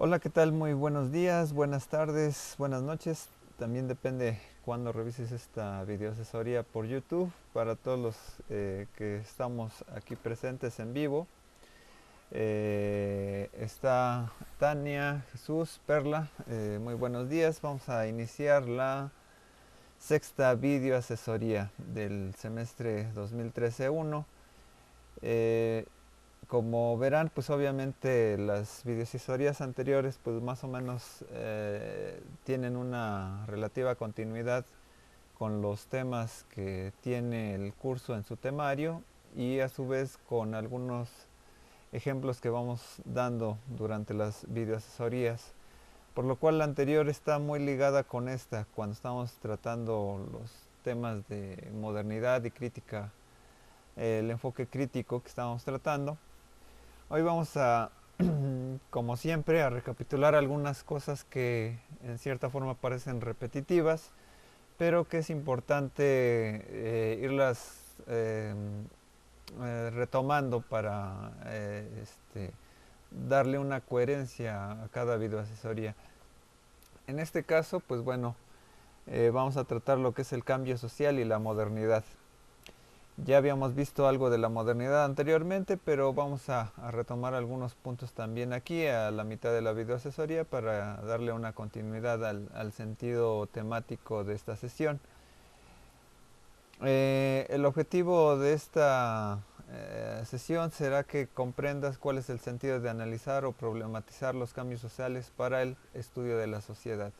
Hola, ¿qué tal? Muy buenos días, buenas tardes, buenas noches. También depende cuando revises esta videoasesoría por YouTube. Para todos los que estamos aquí presentes en vivo, está Tania, Jesús, Perla. Muy buenos días. Vamos a iniciar la sexta videoasesoría del semestre 2013-1. Como verán, pues obviamente las videoasesorías anteriores pues más o menos tienen una relativa continuidad con los temas que tiene el curso en su temario y a su vez con algunos ejemplos que vamos dando durante las videoasesorías. Por lo cual la anterior está muy ligada con esta, cuando estamos tratando los temas de modernidad y crítica, el enfoque crítico que estábamos tratando. Hoy vamos a, como siempre, a recapitular algunas cosas que en cierta forma parecen repetitivas, pero que es importante irlas retomando para darle una coherencia a cada videoasesoría. En este caso, pues bueno, vamos a tratar lo que es el cambio social y la modernidad. Ya habíamos visto algo de la modernidad anteriormente, pero vamos a retomar algunos puntos también aquí a la mitad de la videoasesoría para darle una continuidad al sentido temático de esta sesión. El objetivo de esta sesión será que comprendas cuál es el sentido de analizar o problematizar los cambios sociales para el estudio de la sociedad.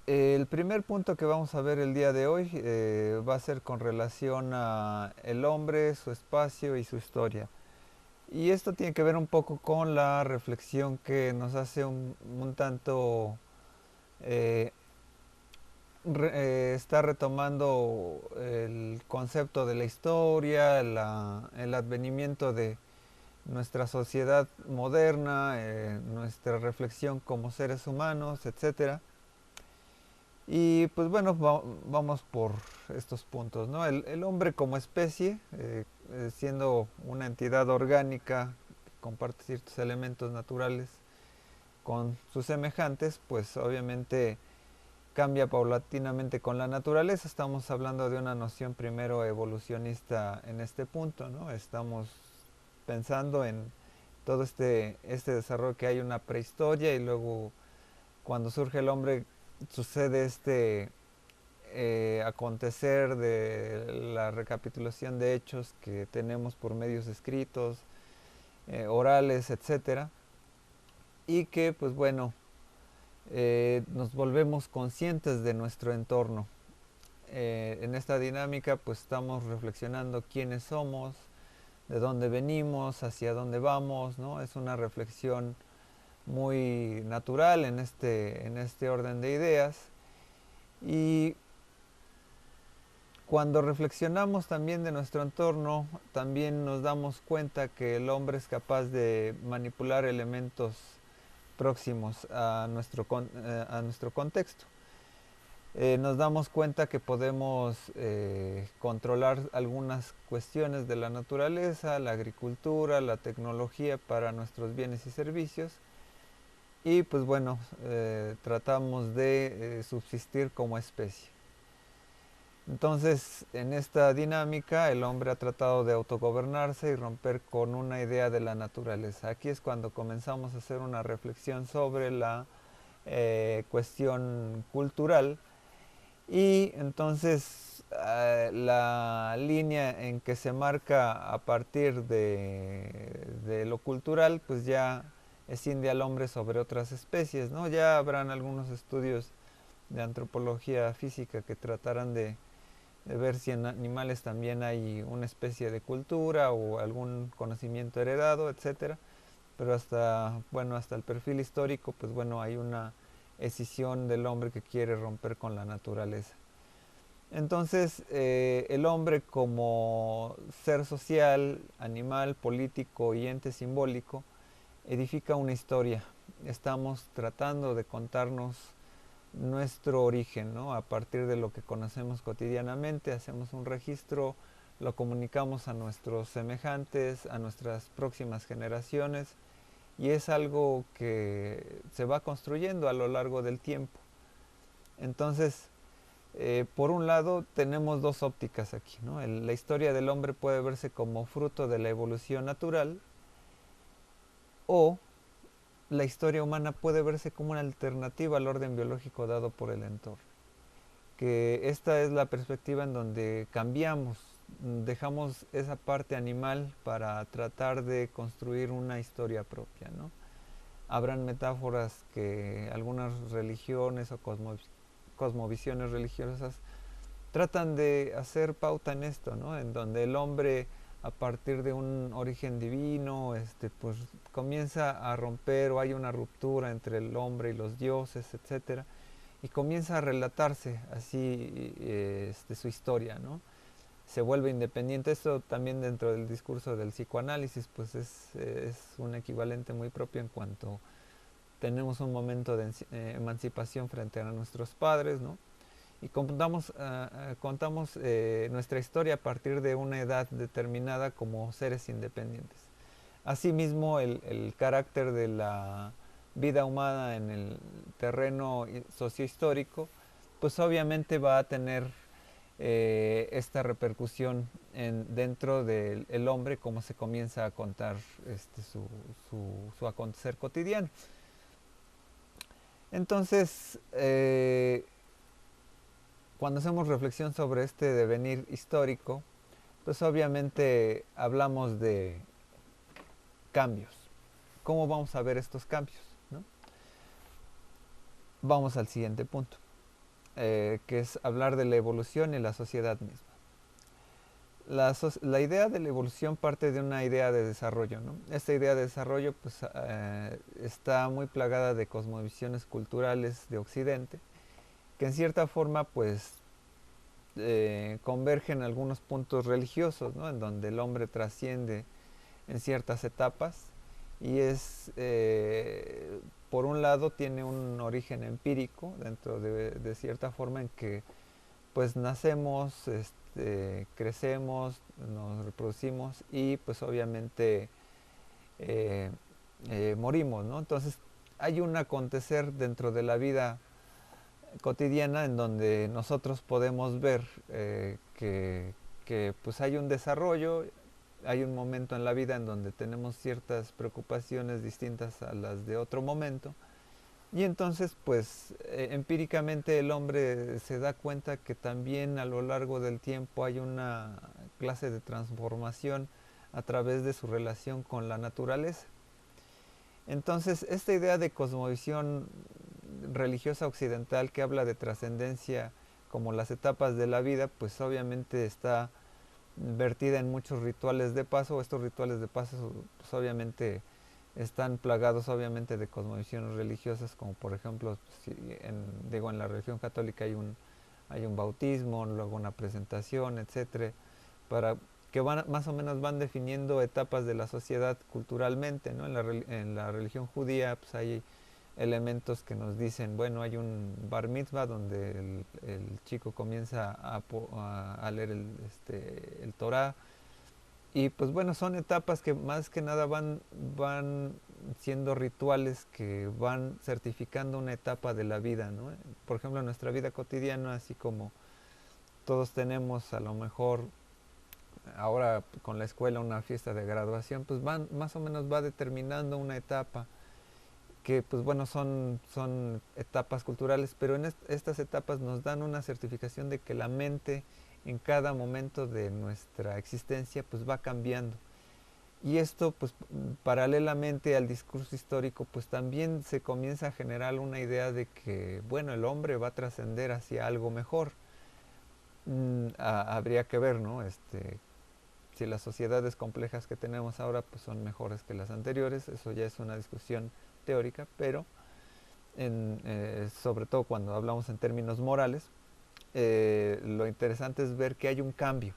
El primer punto que vamos a ver el día de hoy va a ser con relación a el hombre, su espacio y su historia. Y esto tiene que ver un poco con la reflexión que nos hace un tanto, eh, está retomando el concepto de la historia, el advenimiento de nuestra sociedad moderna, nuestra reflexión como seres humanos, etcétera. Y pues bueno, vamos por estos puntos, ¿no? El hombre como especie, siendo una entidad orgánica que comparte ciertos elementos naturales con sus semejantes, pues obviamente cambia paulatinamente con la naturaleza. Estamos hablando de una noción primero evolucionista en este punto, ¿no? Estamos pensando en todo este desarrollo, que hay una prehistoria y luego cuando surge el hombre sucede acontecer de la recapitulación de hechos que tenemos por medios escritos, orales, etcétera, y que pues bueno, nos volvemos conscientes de nuestro entorno. En esta dinámica pues estamos reflexionando quiénes somos, de dónde venimos, hacia dónde vamos, ¿no? Es una reflexión muy natural en este orden de ideas. Y cuando reflexionamos también de nuestro entorno, también nos damos cuenta que el hombre es capaz de manipular elementos próximos a nuestro contexto. Nos damos cuenta que podemos controlar algunas cuestiones de la naturaleza, la agricultura, la tecnología para nuestros bienes y servicios. Y pues bueno, tratamos de subsistir como especie. Entonces, en esta dinámica, el hombre ha tratado de autogobernarse y romper con una idea de la naturaleza. Aquí es cuando comenzamos a hacer una reflexión sobre la cuestión cultural y entonces la línea en que se marca a partir de lo cultural, pues ya escinde al hombre sobre otras especies, ¿no? Ya habrán algunos estudios de antropología física que tratarán de ver si en animales también hay una especie de cultura o algún conocimiento heredado, etcétera. Pero hasta, bueno, hasta el perfil histórico, pues bueno, hay una escisión del hombre que quiere romper con la naturaleza. Entonces, el hombre como ser social, animal, político y ente simbólico, edifica una historia. Estamos tratando de contarnos nuestro origen, ¿no? A partir de lo que conocemos cotidianamente, hacemos un registro lo comunicamos a nuestros semejantes, a nuestras próximas generaciones, y es algo que se va construyendo a lo largo del tiempo. Entonces, por un lado, tenemos dos ópticas aquí, ¿no? La historia del hombre puede verse como fruto de la evolución natural, o la historia humana puede verse como una alternativa al orden biológico dado por el entorno. Que esta es la perspectiva en donde cambiamos, dejamos esa parte animal para tratar de construir una historia propia, ¿no? Habrán metáforas que algunas religiones o cosmovisiones religiosas tratan de hacer pauta en esto, ¿no? En donde el hombre, a partir de un origen divino, pues comienza a romper, o hay una ruptura entre el hombre y los dioses, etcétera, y comienza a relatarse así su historia, ¿no? Se vuelve independiente. Esto también dentro del discurso del psicoanálisis, pues es un equivalente muy propio en cuanto tenemos un momento de emancipación frente a nuestros padres, ¿no? Y contamos nuestra historia a partir de una edad determinada como seres independientes. Asimismo, el carácter de la vida humana en el terreno sociohistórico, pues obviamente va a tener esta repercusión dentro del hombre, como se comienza a contar su acontecer cotidiano. Entonces, cuando hacemos reflexión sobre este devenir histórico, pues obviamente hablamos de cambios. ¿Cómo vamos a ver estos cambios, ¿no? Vamos al siguiente punto, que es hablar de la evolución y la sociedad misma. La idea de la evolución parte de una idea de desarrollo, ¿no? Esta idea de desarrollo pues, está muy plagada de cosmovisiones culturales de Occidente, que en cierta forma pues convergen algunos puntos religiosos, ¿no? En donde el hombre trasciende en ciertas etapas y por un lado tiene un origen empírico dentro de cierta forma en que pues nacemos, crecemos, nos reproducimos y pues obviamente eh, morimos, ¿no? Entonces hay un acontecer dentro de la vida cotidiana en donde nosotros podemos ver que pues hay un desarrollo, hay un momento en la vida en donde tenemos ciertas preocupaciones distintas a las de otro momento, y entonces pues empíricamente el hombre se da cuenta que también a lo largo del tiempo hay una clase de transformación a través de su relación con la naturaleza. Entonces esta idea de cosmovisión religiosa occidental que habla de trascendencia como las etapas de la vida, pues obviamente está vertida en muchos rituales de paso. Estos rituales de paso pues obviamente están plagados obviamente de cosmovisiones religiosas, como por ejemplo en la religión católica hay un bautismo, luego una presentación, etcétera, para que más o menos van definiendo etapas de la sociedad culturalmente, ¿no? En la religión judía pues hay elementos que nos dicen, bueno, hay un bar mitzvah donde el chico comienza a leer el Torah, y pues bueno, son etapas que más que nada van siendo rituales que van certificando una etapa de la vida, ¿no? Por ejemplo, en nuestra vida cotidiana, así como todos tenemos a lo mejor ahora con la escuela una fiesta de graduación, pues más o menos va determinando una etapa que pues bueno son etapas culturales, pero en estas etapas nos dan una certificación de que la mente en cada momento de nuestra existencia pues va cambiando. Y esto pues paralelamente al discurso histórico pues también se comienza a generar una idea de que bueno, el hombre va a trascender hacia algo mejor. Habría que ver, ¿no? Si las sociedades complejas que tenemos ahora pues son mejores que las anteriores, eso ya es una discusión teórica, pero sobre todo cuando hablamos en términos morales, lo interesante es ver que hay un cambio,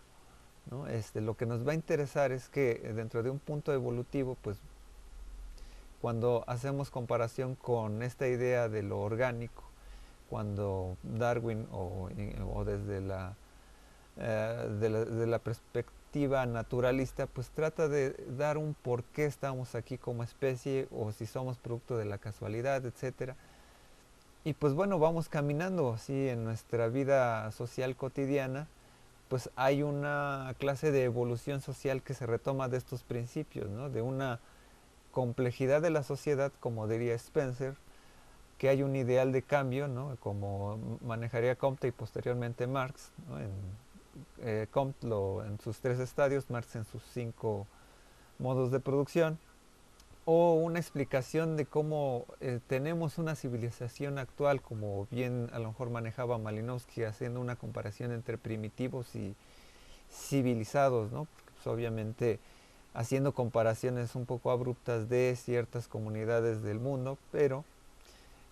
¿no? Lo que nos va a interesar es que dentro de un punto evolutivo, pues cuando hacemos comparación con esta idea de lo orgánico, cuando Darwin o desde de la perspectiva naturalista, pues trata de dar un por qué estamos aquí como especie o si somos producto de la casualidad, etcétera. Y pues bueno, vamos caminando así en nuestra vida social cotidiana, pues hay una clase de evolución social que se retoma de estos principios, ¿no? De una complejidad de la sociedad, como diría Spencer, que hay un ideal de cambio, ¿no? Como manejaría Comte y posteriormente Marx, ¿no? Comte en sus 3 estadios, Marx en sus 5 modos de producción, o una explicación de cómo tenemos una civilización actual, como bien a lo mejor manejaba Malinowski, haciendo una comparación entre primitivos y civilizados, ¿no? Pues obviamente haciendo comparaciones un poco abruptas de ciertas comunidades del mundo, pero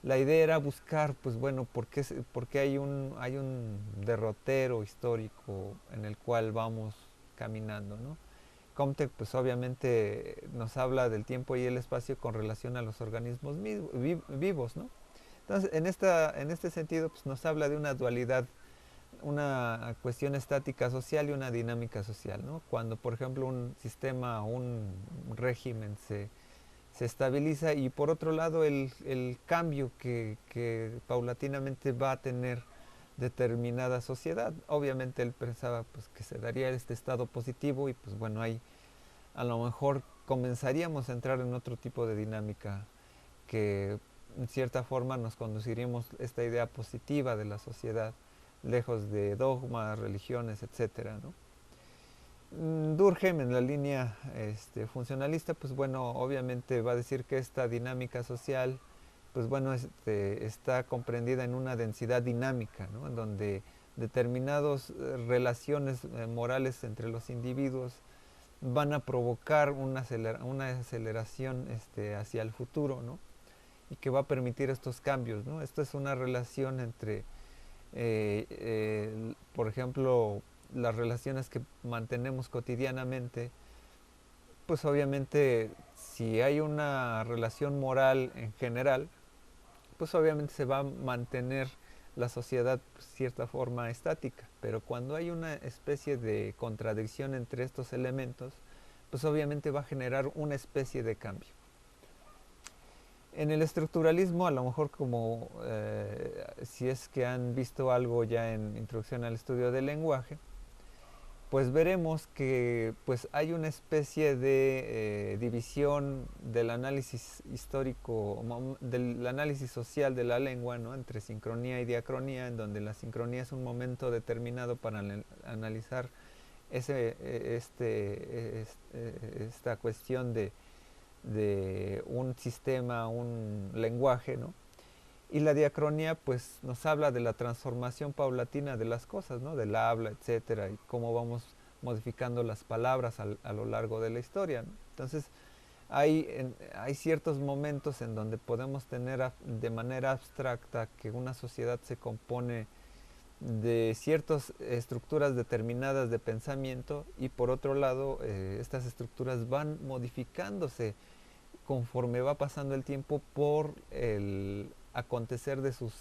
la idea era buscar, pues bueno, por qué hay un derrotero histórico en el cual vamos caminando, ¿no? Comte, pues obviamente nos habla del tiempo y el espacio con relación a los organismos vivos, ¿no? Entonces, en este sentido, pues nos habla de una dualidad, una cuestión estática social y una dinámica social, ¿no? Cuando, por ejemplo, un sistema o un régimen se estabiliza y por otro lado el cambio que paulatinamente va a tener determinada sociedad. Obviamente él pensaba pues, que se daría este estado positivo y pues bueno, ahí a lo mejor comenzaríamos a entrar en otro tipo de dinámica que en cierta forma nos conduciríamos esta idea positiva de la sociedad, lejos de dogmas, religiones, etcétera, ¿no? Durkheim en la línea funcionalista, pues bueno, obviamente va a decir que esta dinámica social, pues bueno, está comprendida en una densidad dinámica, ¿no? En donde determinadas relaciones morales entre los individuos van a provocar una aceleración hacia el futuro, ¿no? Y que va a permitir estos cambios, ¿no? Esto es una relación entre, por ejemplo, las relaciones que mantenemos cotidianamente, pues obviamente si hay una relación moral en general, pues obviamente se va a mantener la sociedad de cierta forma estática, pero cuando hay una especie de contradicción entre estos elementos, pues obviamente va a generar una especie de cambio. En el estructuralismo, a lo mejor como si es que han visto algo ya en Introducción al Estudio del Lenguaje, pues veremos que pues hay una especie de división del análisis histórico, del análisis social de la lengua, ¿no? Entre sincronía y diacronía, en donde la sincronía es un momento determinado para analizar esta cuestión de un sistema, un lenguaje, ¿no? Y la diacronía pues nos habla de la transformación paulatina de las cosas, ¿no? Del habla, etcétera, y cómo vamos modificando las palabras a lo largo de la historia, ¿no? Entonces hay ciertos momentos en donde podemos tener de manera abstracta que una sociedad se compone de ciertas estructuras determinadas de pensamiento y por otro lado estas estructuras van modificándose conforme va pasando el tiempo por el acontecer de sus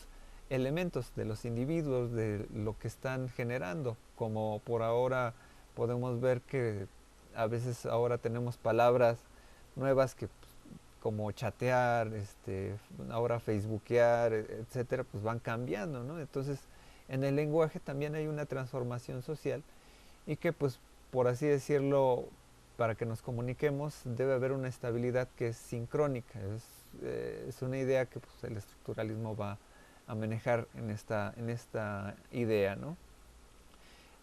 elementos, de los individuos, de lo que están generando, como por ahora podemos ver que a veces ahora tenemos palabras nuevas que como chatear, ahora facebookear, etcétera, pues van cambiando, ¿no? Entonces, en el lenguaje también hay una transformación social y que pues por así decirlo, para que nos comuniquemos debe haber una estabilidad que es sincrónica. Es una idea que pues, el estructuralismo va a manejar en esta idea, ¿no?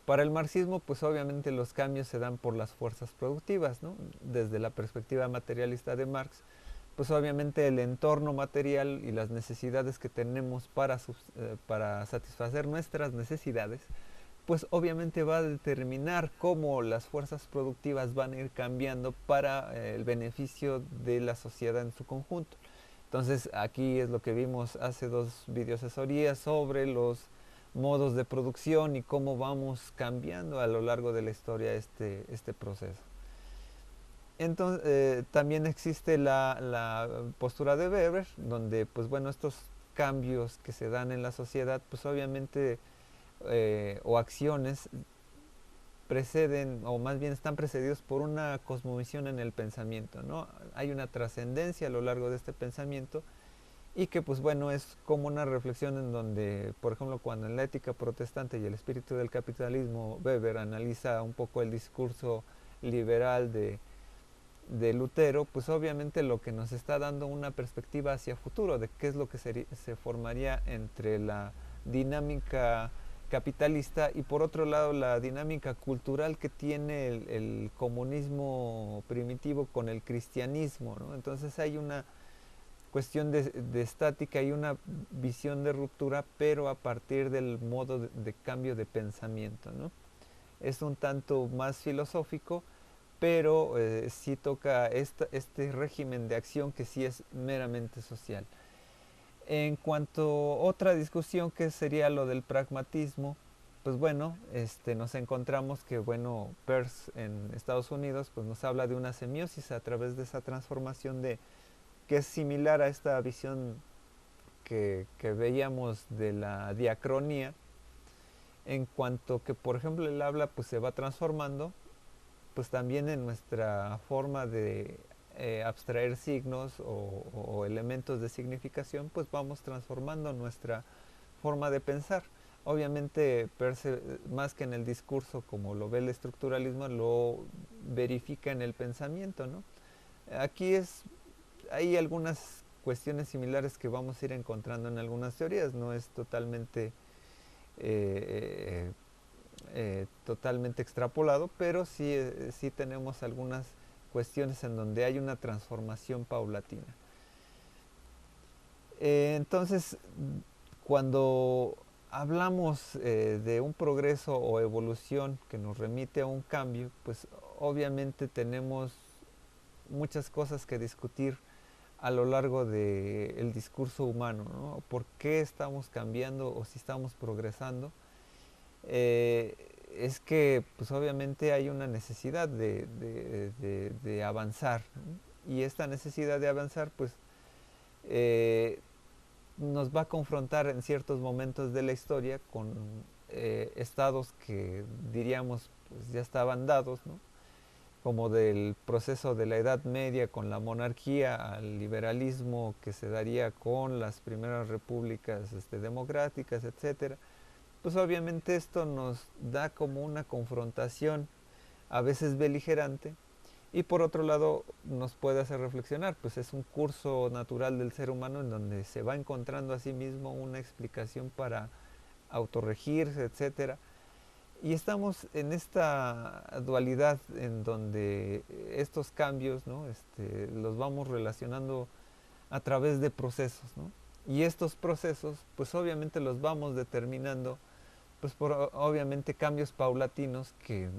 Para el marxismo, pues obviamente los cambios se dan por las fuerzas productivas, ¿no? Desde la perspectiva materialista de Marx, pues obviamente el entorno material y las necesidades que tenemos para satisfacer nuestras necesidades, pues obviamente va a determinar cómo las fuerzas productivas van a ir cambiando para el beneficio de la sociedad en su conjunto. Entonces aquí es lo que vimos hace 2 videoasesorías sobre los modos de producción y cómo vamos cambiando a lo largo de la historia este proceso. Entonces también existe la postura de Weber, donde pues bueno, estos cambios que se dan en la sociedad, pues obviamente o acciones preceden, o más bien están precedidos por una cosmovisión en el pensamiento, ¿no? Hay una trascendencia a lo largo de este pensamiento y que pues bueno es como una reflexión en donde, por ejemplo, cuando en la ética protestante y el espíritu del capitalismo, Weber analiza un poco el discurso liberal de Lutero, pues obviamente lo que nos está dando una perspectiva hacia futuro de qué es lo que se formaría entre la dinámica capitalista y por otro lado la dinámica cultural que tiene el comunismo primitivo con el cristianismo, ¿no? Entonces hay una cuestión de estática y una visión de ruptura, pero a partir del modo de cambio de pensamiento, ¿no? Es un tanto más filosófico, pero sí toca este régimen de acción que sí es meramente social. En cuanto a otra discusión que sería lo del pragmatismo, pues bueno, nos encontramos que bueno, Peirce en Estados Unidos pues nos habla de una semiosis a través de esa transformación de que es similar a esta visión que veíamos de la diacronía, en cuanto que por ejemplo el habla pues se va transformando, pues también en nuestra forma de abstraer signos o elementos de significación, pues vamos transformando nuestra forma de pensar. Obviamente, más que en el discurso, como lo ve el estructuralismo, lo verifica en el pensamiento, ¿no? Aquí hay algunas cuestiones similares que vamos a ir encontrando en algunas teorías, no es totalmente totalmente extrapolado, pero sí, sí tenemos algunas cuestiones en donde hay una transformación paulatina. Entonces, cuando hablamos de un progreso o evolución que nos remite a un cambio, pues obviamente tenemos muchas cosas que discutir a lo largo del discurso humano, ¿no? ¿Por qué estamos cambiando o si estamos progresando? eh, es que pues obviamente hay una necesidad de avanzar, ¿no? Y esta necesidad de avanzar pues eh, nos va a confrontar en ciertos momentos de la historia con estados que diríamos pues ya estaban dados, ¿no? Como del proceso de la Edad Media con la monarquía al liberalismo que se daría con las primeras repúblicas democráticas, etcétera. Pues obviamente esto nos da como una confrontación a veces beligerante y por otro lado nos puede hacer reflexionar, pues es un curso natural del ser humano en donde se va encontrando a sí mismo una explicación para autorregirse, etcétera. Y estamos en esta dualidad en donde estos cambios, ¿no? Los vamos relacionando a través de procesos, ¿no? Y estos procesos, pues obviamente los vamos determinando pues por obviamente cambios paulatinos que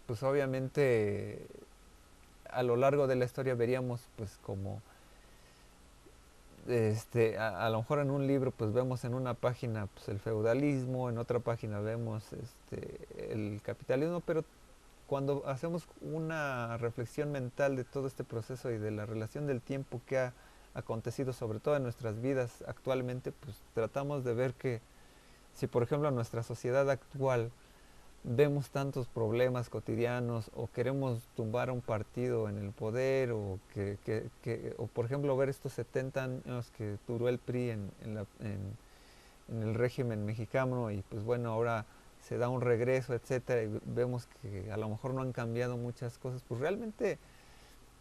pues obviamente a lo largo de la historia veríamos pues como a lo mejor en un libro pues vemos en una página pues el feudalismo, en otra página vemos el capitalismo, pero cuando hacemos una reflexión mental de todo este proceso y de la relación del tiempo que ha acontecido sobre todo en nuestras vidas actualmente, pues tratamos de ver que si por ejemplo en nuestra sociedad actual vemos tantos problemas cotidianos o queremos tumbar a un partido en el poder o por ejemplo ver estos 70 años que duró el PRI en el régimen mexicano y pues bueno ahora se da un regreso, etcétera, y vemos que a lo mejor no han cambiado muchas cosas, pues realmente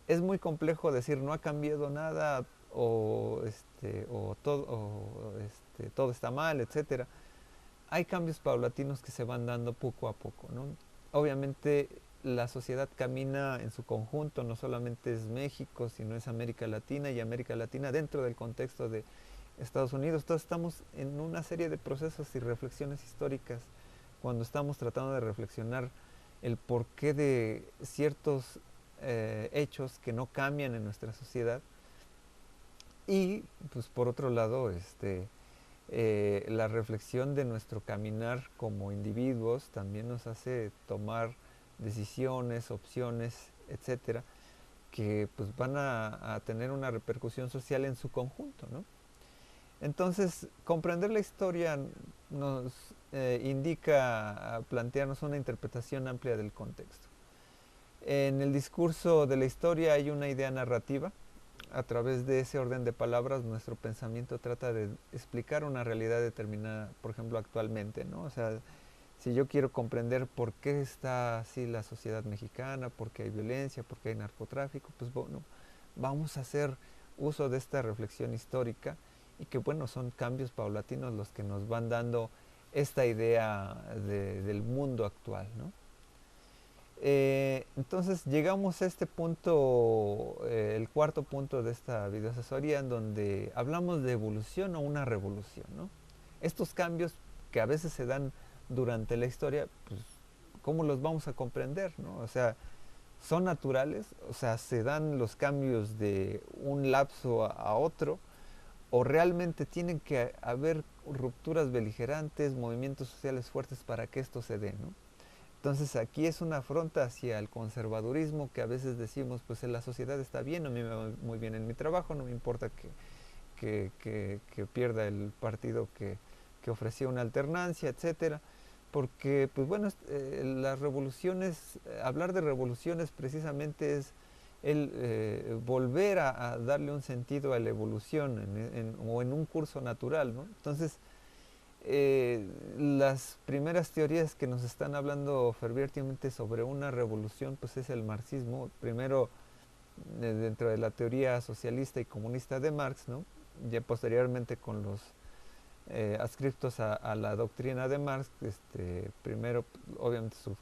es muy complejo decir no ha cambiado nada o todo está mal, etcétera. Hay cambios paulatinos que se van dando poco a poco, ¿no? Obviamente la sociedad camina en su conjunto, no solamente es México, sino es América Latina y América Latina dentro del contexto de Estados Unidos. Todos estamos en una serie de procesos y reflexiones históricas cuando estamos tratando de reflexionar el porqué de ciertos hechos que no cambian en nuestra sociedad y pues por otro lado la reflexión de nuestro caminar como individuos también nos hace tomar decisiones, opciones, etcétera, que pues van a tener una repercusión social en su conjunto, ¿no? Entonces, comprender la historia nos indica plantearnos una interpretación amplia del contexto. En el discurso de la historia hay una idea narrativa. A través de ese orden de palabras, nuestro pensamiento trata de explicar una realidad determinada, por ejemplo, actualmente, ¿no? O sea, si yo quiero comprender por qué está así la sociedad mexicana, por qué hay violencia, por qué hay narcotráfico, pues bueno, vamos a hacer uso de esta reflexión histórica y que bueno, son cambios paulatinos los que nos van dando esta idea del mundo actual, ¿no? Entonces llegamos a este punto, el cuarto punto de esta videoasesoría, en donde hablamos de evolución o una revolución, ¿no? Estos cambios que a veces se dan durante la historia, pues, ¿cómo los vamos a comprender, no? O sea, ¿son naturales? O sea, ¿se dan los cambios de un lapso a otro? ¿O realmente tienen que haber rupturas beligerantes, movimientos sociales fuertes para que esto se dé, ¿no? Entonces aquí es una afronta hacia el conservadurismo que a veces decimos, pues la sociedad está bien, a mí me va muy bien en mi trabajo, no me importa que pierda el partido que ofrecía una alternancia, etcétera. Porque, pues bueno, las revoluciones, hablar de revoluciones precisamente es el volver a darle un sentido a la evolución o en un curso natural, ¿no? Entonces, las primeras teorías que nos están hablando fervientemente sobre una revolución, pues es el marxismo. Primero, dentro de la teoría socialista y comunista de Marx, ¿no? Ya posteriormente con los adscriptos a la doctrina de Marx, primero obviamente sus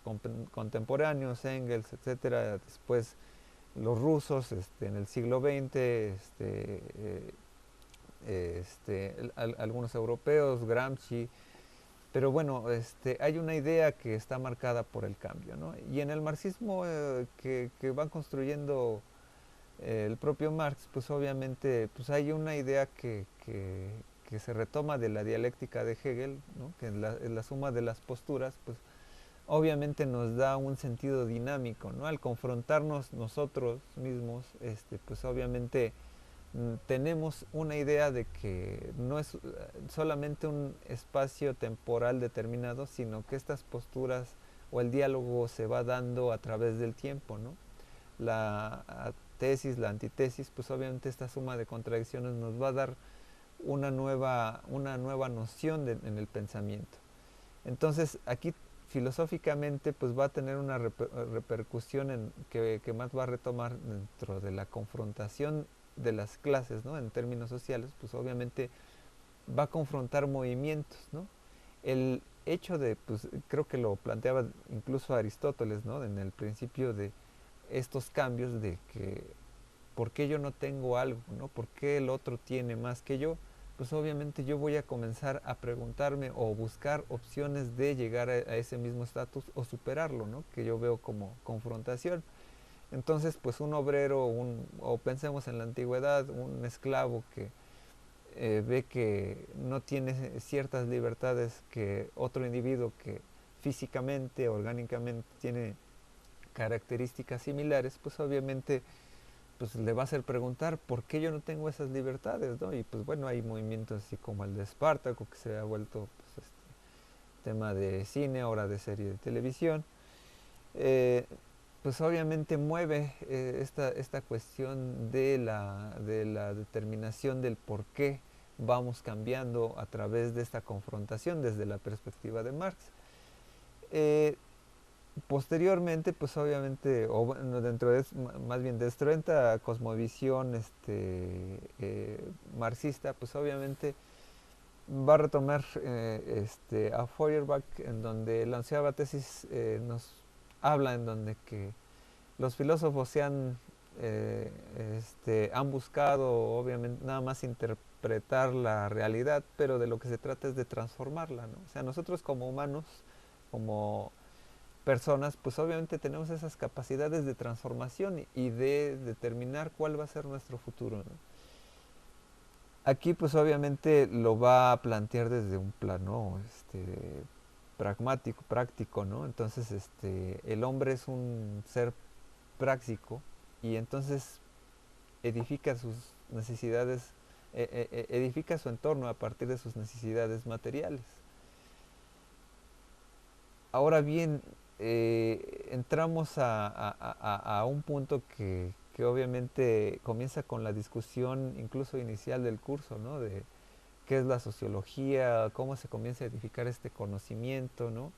contemporáneos, Engels, etcétera, después los rusos en el siglo XX, algunos europeos, Gramsci, pero bueno, hay una idea que está marcada por el cambio, ¿no? Y en el marxismo que van construyendo el propio Marx, pues obviamente pues hay una idea que se retoma de la dialéctica de Hegel, ¿no? Que en la suma de las posturas, pues obviamente nos da un sentido dinámico, ¿no? Al confrontarnos nosotros mismos, pues obviamente tenemos una idea de que no es solamente un espacio temporal determinado, sino que estas posturas o el diálogo se va dando a través del tiempo, ¿no? La tesis, la antitesis, pues obviamente esta suma de contradicciones nos va a dar una nueva noción en el pensamiento. Entonces aquí filosóficamente pues va a tener una repercusión que más va a retomar dentro de la confrontación de las clases, ¿no? En términos sociales, pues obviamente va a confrontar movimientos, ¿no? El hecho de, pues creo que lo planteaba incluso Aristóteles, ¿no? En el principio de estos cambios de que ¿por qué yo no tengo algo, ¿no? ¿Por qué el otro tiene más que yo? Pues obviamente yo voy a comenzar a preguntarme o buscar opciones de llegar a ese mismo estatus o superarlo, ¿no? Que yo veo como confrontación. Entonces, pues un obrero, o pensemos en la antigüedad, un esclavo que ve que no tiene ciertas libertades que otro individuo que físicamente, orgánicamente tiene características similares, pues obviamente pues le va a hacer preguntar por qué yo no tengo esas libertades, ¿no? Y pues bueno, hay movimientos así como el de Espartaco, que se ha vuelto pues, tema de cine, ahora de serie de televisión. Eh, pues obviamente mueve esta cuestión de la determinación del por qué vamos cambiando a través de esta confrontación desde la perspectiva de Marx. Eh, Posteriormente, pues obviamente, o bueno, dentro de, más bien dentro de esta cosmovisión marxista, pues obviamente va a retomar a Feuerbach, en donde la onceava tesis nos habla en donde que los filósofos han buscado, obviamente, nada más interpretar la realidad, pero de lo que se trata es de transformarla, ¿no? O sea, nosotros como humanos, como personas, pues obviamente tenemos esas capacidades de transformación y de determinar cuál va a ser nuestro futuro, ¿no? Aquí pues obviamente lo va a plantear desde un plano pragmático, práctico, ¿no? Entonces el hombre es un ser práctico y entonces edifica sus necesidades edifica su entorno a partir de sus necesidades materiales. Ahora bien, entramos a un punto que obviamente comienza con la discusión incluso inicial del curso, ¿no? De qué es la sociología, cómo se comienza a edificar este conocimiento, ¿no?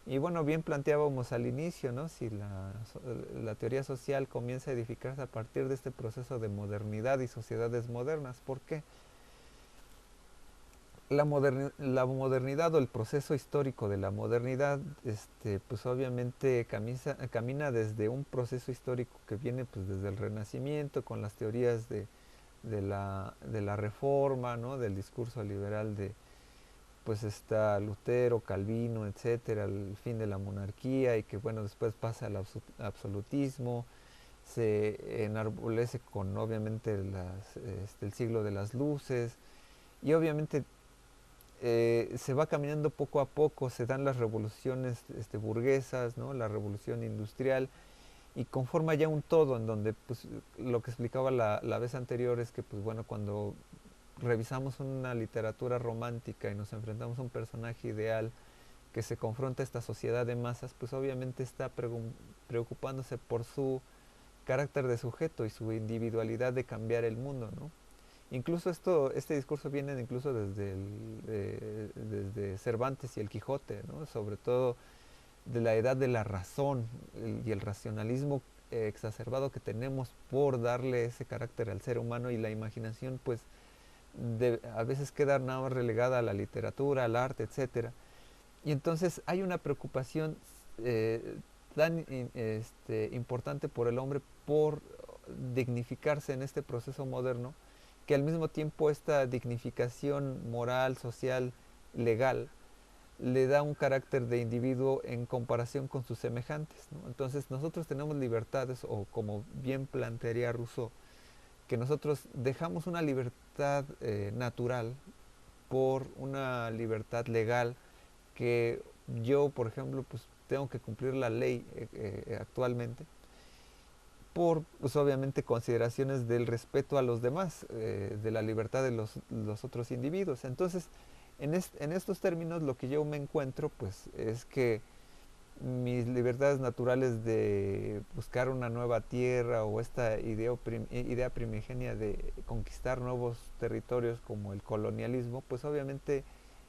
Y bueno, bien planteábamos al inicio, ¿no? Si la teoría social comienza a edificarse a partir de este proceso de modernidad y sociedades modernas. ¿Por qué? La modernidad o el proceso histórico de la modernidad, pues obviamente camina desde un proceso histórico que viene pues desde el Renacimiento con las teorías de la Reforma, ¿no? Del discurso liberal de pues está Lutero, Calvino, etcétera, el fin de la monarquía y que bueno después pasa al absolutismo, se enarbolece con obviamente el siglo de las luces y obviamente se va caminando poco a poco, se dan las revoluciones burguesas, ¿no? La revolución industrial y conforma ya un todo en donde pues, lo que explicaba la vez anterior es que pues bueno cuando revisamos una literatura romántica y nos enfrentamos a un personaje ideal que se confronta a esta sociedad de masas, pues obviamente está preocupándose por su carácter de sujeto y su individualidad de cambiar el mundo, ¿no? Incluso este discurso viene incluso desde Cervantes y el Quijote, ¿no? Sobre todo de la edad de la razón y el racionalismo exacerbado que tenemos por darle ese carácter al ser humano y la imaginación pues a veces queda nada más relegada a la literatura, al arte, etcétera. Y entonces hay una preocupación tan importante por el hombre por dignificarse en este proceso moderno que al mismo tiempo esta dignificación moral, social, legal, le da un carácter de individuo en comparación con sus semejantes, ¿no? Entonces nosotros tenemos libertades, o como bien plantearía Rousseau, que nosotros dejamos una libertad natural por una libertad legal que yo, por ejemplo, pues tengo que cumplir la ley actualmente por, pues obviamente, consideraciones del respeto a los demás, de la libertad de los otros individuos. Entonces, en estos términos, lo que yo me encuentro, pues, es que mis libertades naturales de buscar una nueva tierra o esta idea primigenia de conquistar nuevos territorios como el colonialismo, pues obviamente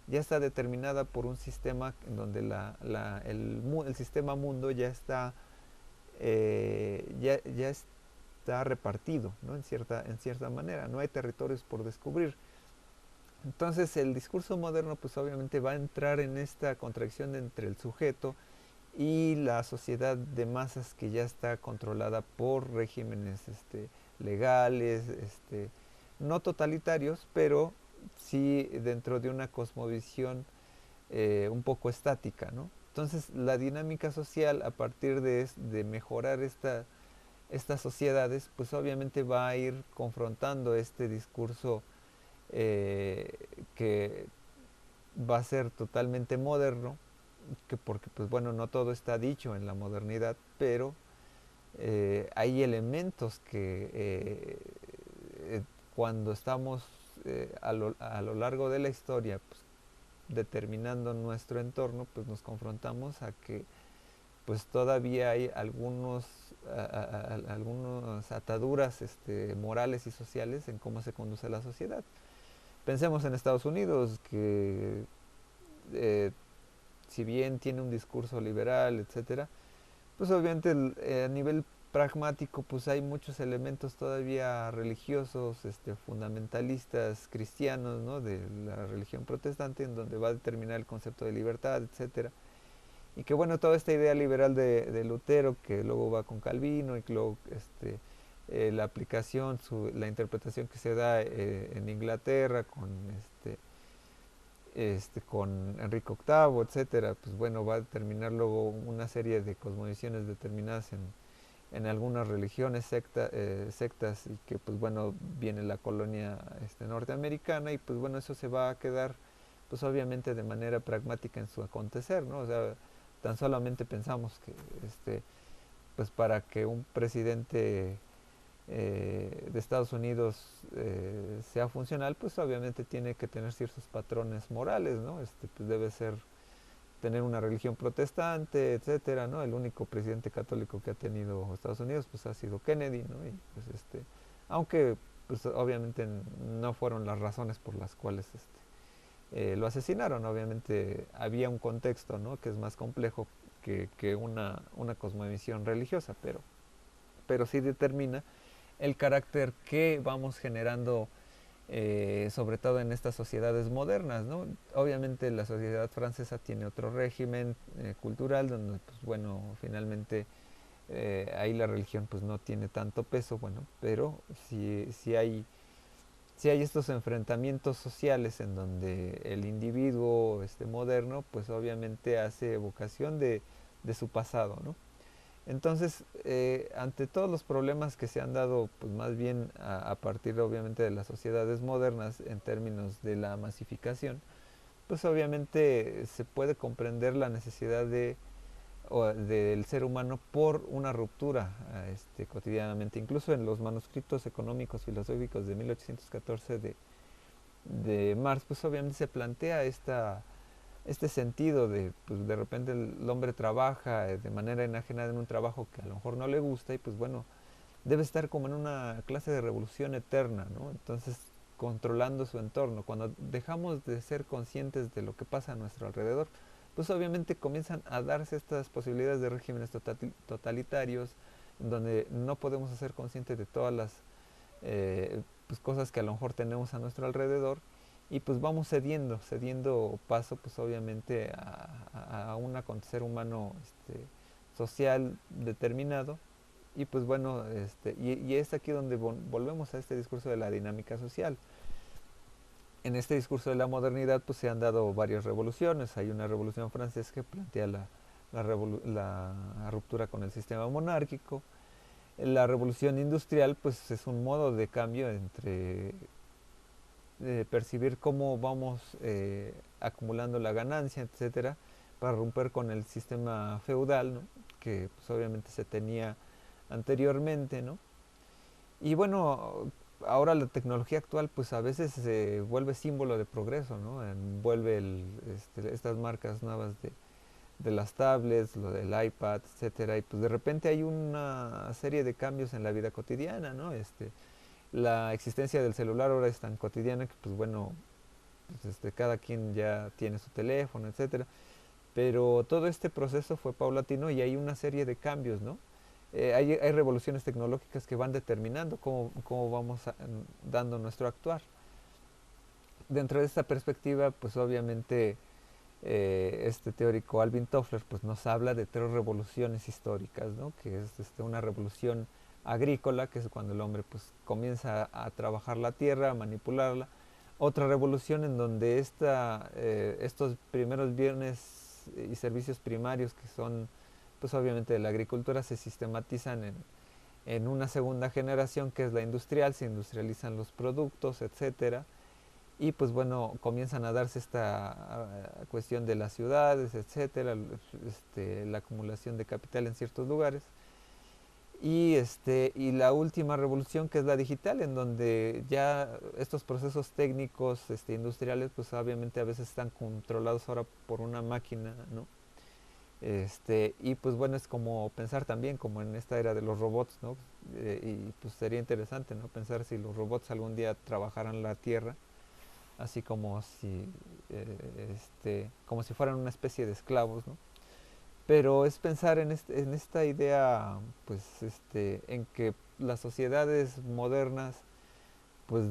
ya está determinada por un sistema en donde el sistema mundo ya está repartido, ¿no? en cierta manera, no hay territorios por descubrir. Entonces el discurso moderno pues obviamente va a entrar en esta contradicción entre el sujeto y la sociedad de masas que ya está controlada por regímenes legales, no totalitarios, pero sí dentro de una cosmovisión un poco estática, ¿no? Entonces la dinámica social a partir de mejorar estas sociedades, pues obviamente va a ir confrontando este discurso eh, que va a ser totalmente moderno, que porque pues bueno, no todo está dicho en la modernidad, pero hay elementos que cuando estamos a lo largo de la historia pues, determinando nuestro entorno, pues nos confrontamos a que pues todavía hay algunas ataduras morales y sociales en cómo se conduce la sociedad. Pensemos en Estados Unidos, que eh, si bien tiene un discurso liberal, etcétera, pues obviamente a nivel pragmático pues hay muchos elementos todavía religiosos, fundamentalistas, cristianos, ¿no? De la religión protestante, en donde va a determinar el concepto de libertad, etcétera. Y que bueno, toda esta idea liberal de Lutero, que luego va con Calvino, y que luego la aplicación, la interpretación que se da en Inglaterra con Enrique VIII, etcétera, pues bueno, va a determinar luego una serie de cosmovisiones determinadas en algunas religiones, sectas, y que pues bueno, viene la colonia norteamericana, y pues bueno, eso se va a quedar pues obviamente de manera pragmática en su acontecer, ¿no? O sea, tan solamente pensamos que pues para que un presidente de Estados Unidos sea funcional, pues obviamente tiene que tener ciertos patrones morales, ¿no? Pues debe ser tener una religión protestante, etcétera, ¿no? El único presidente católico que ha tenido Estados Unidos pues ha sido Kennedy, ¿no? Y pues aunque pues obviamente no fueron las razones por las cuales lo asesinaron, obviamente había un contexto, ¿no? Que es más complejo que una cosmovisión religiosa, pero sí determina el carácter que vamos generando, sobre todo en estas sociedades modernas, ¿no? Obviamente la sociedad francesa tiene otro régimen cultural donde, pues bueno, finalmente ahí la religión pues no tiene tanto peso, bueno, pero sí hay estos enfrentamientos sociales en donde el individuo moderno pues obviamente hace evocación de su pasado, ¿no? Entonces, ante todos los problemas que se han dado, pues más bien a partir obviamente de las sociedades modernas en términos de la masificación, pues obviamente se puede comprender la necesidad del ser humano por una ruptura cotidianamente. Incluso en los manuscritos económicos filosóficos de 1814 de Marx, pues obviamente se plantea este sentido de, pues de repente el hombre trabaja de manera enajenada en un trabajo que a lo mejor no le gusta y pues bueno, debe estar como en una clase de revolución eterna, ¿no? Entonces, controlando su entorno. Cuando dejamos de ser conscientes de lo que pasa a nuestro alrededor, pues obviamente comienzan a darse estas posibilidades de regímenes totalitarios, en donde no podemos ser conscientes de todas las pues cosas que a lo mejor tenemos a nuestro alrededor y pues vamos cediendo paso pues obviamente a un acontecer humano social determinado y pues bueno, y es aquí donde volvemos a este discurso de la dinámica social. En este discurso de la modernidad pues se han dado varias revoluciones. Hay una revolución francesa que plantea la ruptura con el sistema monárquico. La revolución industrial pues es un modo de cambio entre percibir cómo vamos acumulando la ganancia, etcétera, para romper con el sistema feudal, ¿no? Que pues, obviamente se tenía anteriormente, ¿no? Y bueno, ahora la tecnología actual pues a veces se vuelve símbolo de progreso, ¿no? Envuelve estas marcas nuevas de las tablets, lo del iPad, etcétera, y pues de repente hay una serie de cambios en la vida cotidiana, ¿no? La existencia del celular ahora es tan cotidiana que pues bueno, pues, cada quien ya tiene su teléfono, etcétera, pero todo este proceso fue paulatino y hay una serie de cambios, ¿no? Hay revoluciones tecnológicas que van determinando cómo vamos dando nuestro actuar. Dentro de esta perspectiva, pues obviamente este teórico Alvin Toffler pues nos habla de tres revoluciones históricas, ¿no? Que es una revolución agrícola, que es cuando el hombre pues comienza a trabajar la tierra, a manipularla. Otra revolución en donde estos primeros bienes y servicios primarios que son pues obviamente de la agricultura se sistematizan en una segunda generación que es la industrial, se industrializan los productos, etcétera, y pues bueno, comienzan a darse esta cuestión de las ciudades, etcétera, la acumulación de capital en ciertos lugares. Y la última revolución que es la digital, en donde ya estos procesos técnicos industriales, pues obviamente a veces están controlados ahora por una máquina, ¿no? Y pues bueno, es como pensar también como en esta era de los robots, ¿no? Y pues sería interesante, ¿no? Pensar si los robots algún día trabajaran la tierra, así como si fueran una especie de esclavos, ¿no? Pero es pensar en esta idea, pues, en que las sociedades modernas, pues,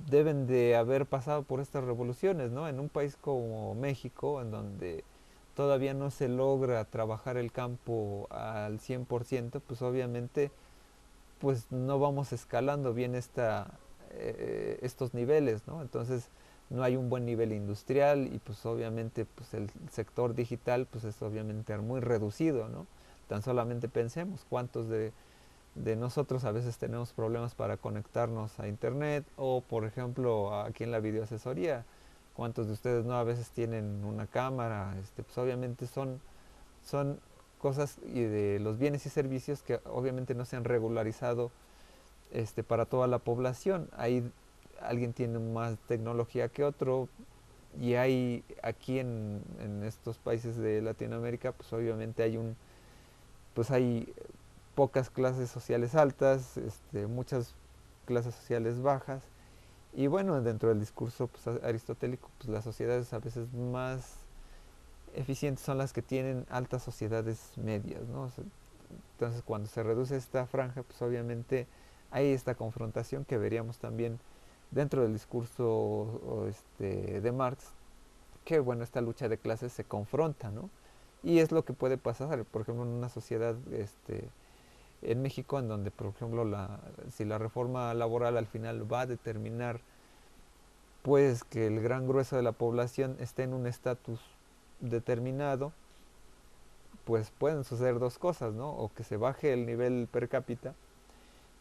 deben de haber pasado por estas revoluciones, ¿no? En un país como México, en donde todavía no se logra trabajar el campo al 100%, pues obviamente, pues no vamos escalando bien estos niveles, ¿no? Entonces, no hay un buen nivel industrial y pues obviamente pues el sector digital pues es obviamente muy reducido, ¿no? Tan solamente pensemos cuántos de nosotros a veces tenemos problemas para conectarnos a internet o por ejemplo aquí en la videoasesoría, cuántos de ustedes no a veces tienen una cámara, pues obviamente son cosas y de los bienes y servicios que obviamente no se han regularizado para toda la población. Ahí alguien tiene más tecnología que otro, y hay aquí en estos países de Latinoamérica, pues obviamente hay pocas clases sociales altas, muchas clases sociales bajas. Y bueno, dentro del discurso pues, aristotélico, pues las sociedades a veces más eficientes son las que tienen altas sociedades medias, ¿no? O sea, entonces cuando se reduce esta franja, pues obviamente hay esta confrontación que veríamos también dentro del discurso de Marx, que bueno, esta lucha de clases se confronta, ¿no? Y es lo que puede pasar, por ejemplo, en una sociedad en México, en donde, por ejemplo, si la reforma laboral al final va a determinar pues que el gran grueso de la población esté en un estatus determinado, pues pueden suceder dos cosas, ¿no? O que se baje el nivel per cápita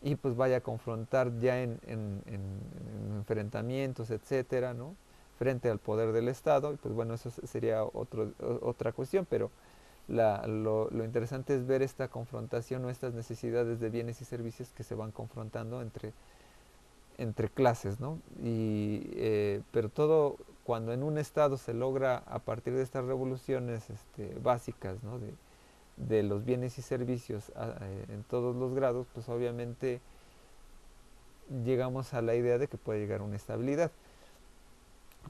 y pues vaya a confrontar ya en enfrentamientos, etcétera, ¿no? Frente al poder del Estado, y pues bueno, eso sería otra cuestión, pero lo interesante es ver esta confrontación o estas necesidades de bienes y servicios que se van confrontando entre clases, ¿no? Pero todo cuando en un estado se logra a partir de estas revoluciones básicas, ¿no? de los bienes y servicios en todos los grados, pues obviamente llegamos a la idea de que puede llegar a una estabilidad.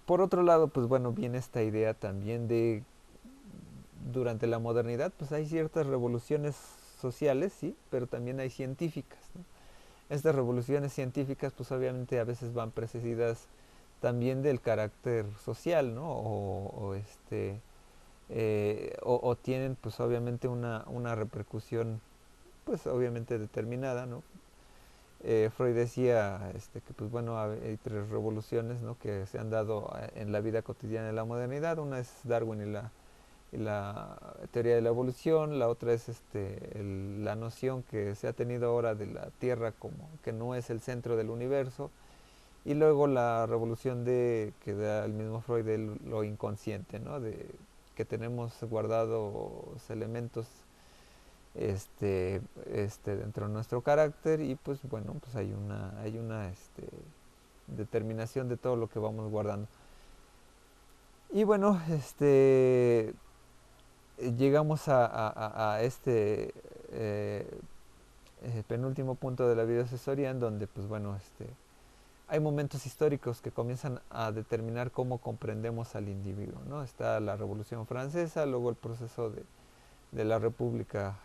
Por otro lado, pues bueno, viene esta idea también de durante la modernidad, pues hay ciertas revoluciones sociales, sí, pero también hay científicas, ¿no? Estas revoluciones científicas pues obviamente a veces van precedidas también del carácter social, ¿no? O tienen pues obviamente una repercusión pues obviamente determinada, ¿no? Freud decía que pues bueno hay tres revoluciones, ¿no? Que se han dado en la vida cotidiana de la modernidad. Una es Darwin y la teoría de la evolución. La otra es la noción que se ha tenido ahora de la Tierra como que no es el centro del universo, y luego la revolución que da el mismo Freud de lo inconsciente, ¿no? De que tenemos guardados elementos dentro de nuestro carácter, y pues bueno, pues hay una determinación de todo lo que vamos guardando. Y bueno, llegamos a este penúltimo punto de la vida asesoría, en donde pues bueno, hay momentos históricos que comienzan a determinar cómo comprendemos al individuo, ¿no? Está la Revolución Francesa, luego el proceso de la República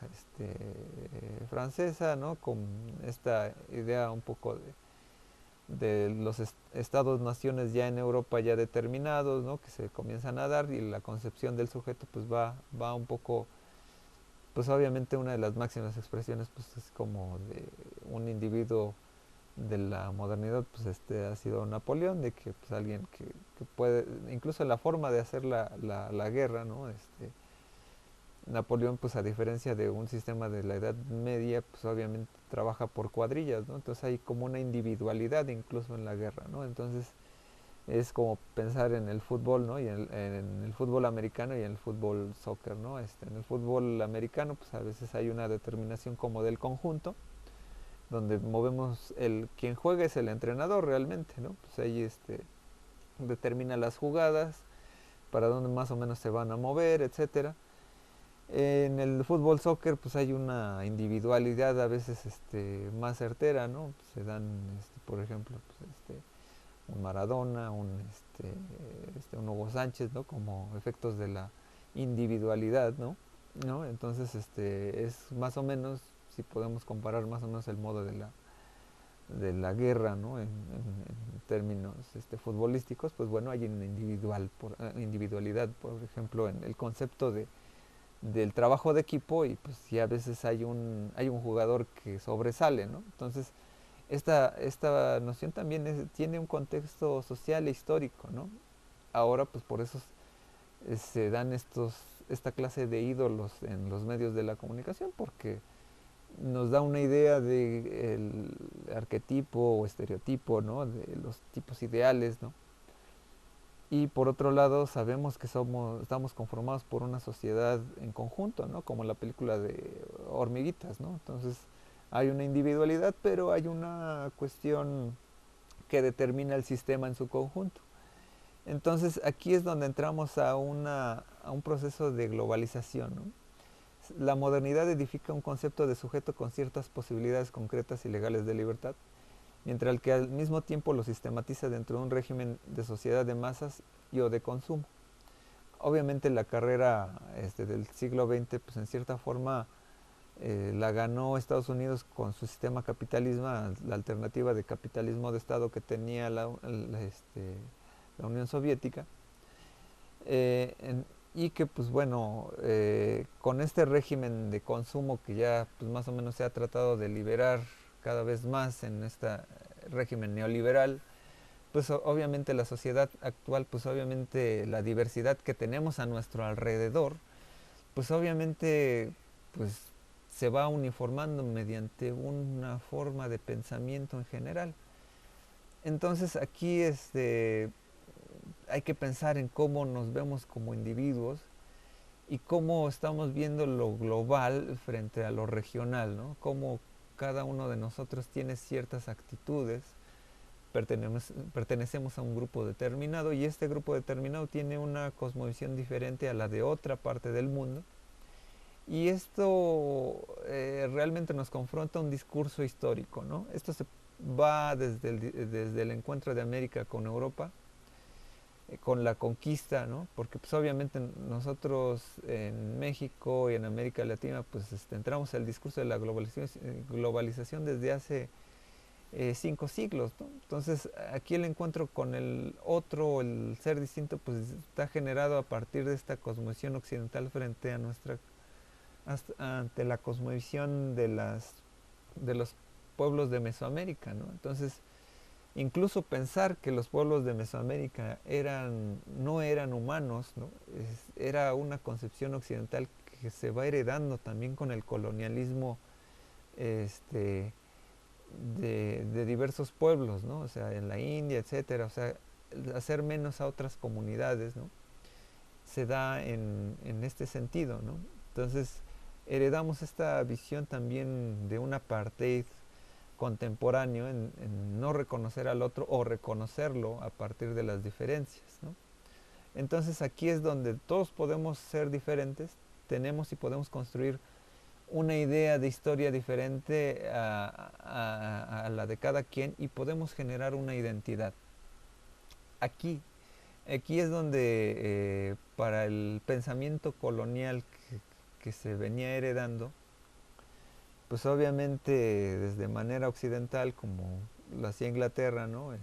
Francesa, ¿no? Con esta idea un poco de los estados-naciones ya en Europa ya determinados, ¿no? Que se comienzan a dar, y la concepción del sujeto pues va un poco, pues obviamente una de las máximas expresiones pues es como de un individuo de la modernidad, pues ha sido Napoleón, de que pues alguien que puede, incluso la forma de hacer la guerra, ¿no? Napoleón, pues a diferencia de un sistema de la Edad Media, pues obviamente trabaja por cuadrillas, ¿no? Entonces hay como una individualidad incluso en la guerra, ¿no? Entonces es como pensar en el fútbol, ¿no? Y en el fútbol americano y en el fútbol soccer, ¿no? En el fútbol americano, pues a veces hay una determinación como del conjunto, donde movemos quien juega es el entrenador realmente, ¿no? Pues ahí determina las jugadas, para dónde más o menos se van a mover, etcétera. En el fútbol soccer pues hay una individualidad a veces más certera, ¿no? Se dan, por ejemplo, pues, un Maradona, un Hugo Sánchez, ¿no? Como efectos de la individualidad, ¿no? Entonces, es más o menos, si podemos comparar más o menos el modo de la guerra, ¿no? En términos futbolísticos, pues bueno, hay una individualidad, por ejemplo, en el concepto del trabajo de equipo, y pues sí a veces hay un jugador que sobresale, ¿no? Entonces, esta noción también tiene un contexto social e histórico, ¿no? Ahora, pues por eso se dan esta clase de ídolos en los medios de la comunicación, porque nos da una idea del arquetipo o estereotipo, ¿no? De los tipos ideales, ¿no? Y por otro lado sabemos que estamos conformados por una sociedad en conjunto, ¿no? Como la película de Hormiguitas, ¿no? Entonces Hay una individualidad, pero hay una cuestión que determina el sistema en su conjunto. Entonces aquí es donde entramos a un proceso de globalización, ¿no? La modernidad edifica un concepto de sujeto con ciertas posibilidades concretas y legales de libertad, mientras que al mismo tiempo lo sistematiza dentro de un régimen de sociedad de masas y o de consumo. Obviamente la carrera del siglo XX, pues en cierta forma la ganó Estados Unidos con su sistema capitalismo, la alternativa de capitalismo de Estado que tenía la Unión Soviética, y que pues bueno, con este régimen de consumo que ya pues más o menos se ha tratado de liberar cada vez más en este régimen neoliberal, pues obviamente la sociedad actual, pues obviamente la diversidad que tenemos a nuestro alrededor, pues obviamente pues se va uniformando mediante una forma de pensamiento en general. Entonces aquí hay que pensar en cómo nos vemos como individuos y cómo estamos viendo lo global frente a lo regional, ¿no? Cómo cada uno de nosotros tiene ciertas actitudes, pertenecemos a un grupo determinado y este grupo determinado tiene una cosmovisión diferente a la de otra parte del mundo. Y esto realmente nos confronta un discurso histórico, ¿no? Esto se va desde el encuentro de América con Europa, con la conquista, ¿no? Porque pues obviamente nosotros en México y en América Latina pues entramos al discurso de la globalización desde hace 5 siglos, ¿no? Entonces aquí el encuentro con el otro, el ser distinto, pues está generado a partir de esta cosmovisión occidental frente a ante la cosmovisión de los pueblos de Mesoamérica, ¿no? Entonces incluso pensar que los pueblos de Mesoamérica no eran humanos, ¿no? Era una concepción occidental que se va heredando también con el colonialismo de diversos pueblos, ¿no? O sea, en la India, etcétera. O sea, hacer menos a otras comunidades, ¿no? Se da en este sentido, ¿no? Entonces, heredamos esta visión también de un apartheid contemporáneo en no reconocer al otro o reconocerlo a partir de las diferencias, ¿no? Entonces aquí es donde todos podemos ser diferentes, tenemos y podemos construir una idea de historia diferente a la de cada quien y podemos generar una identidad. Aquí, aquí es donde para el pensamiento colonial que se venía heredando, pues obviamente desde manera occidental, como lo hacía Inglaterra, ¿no?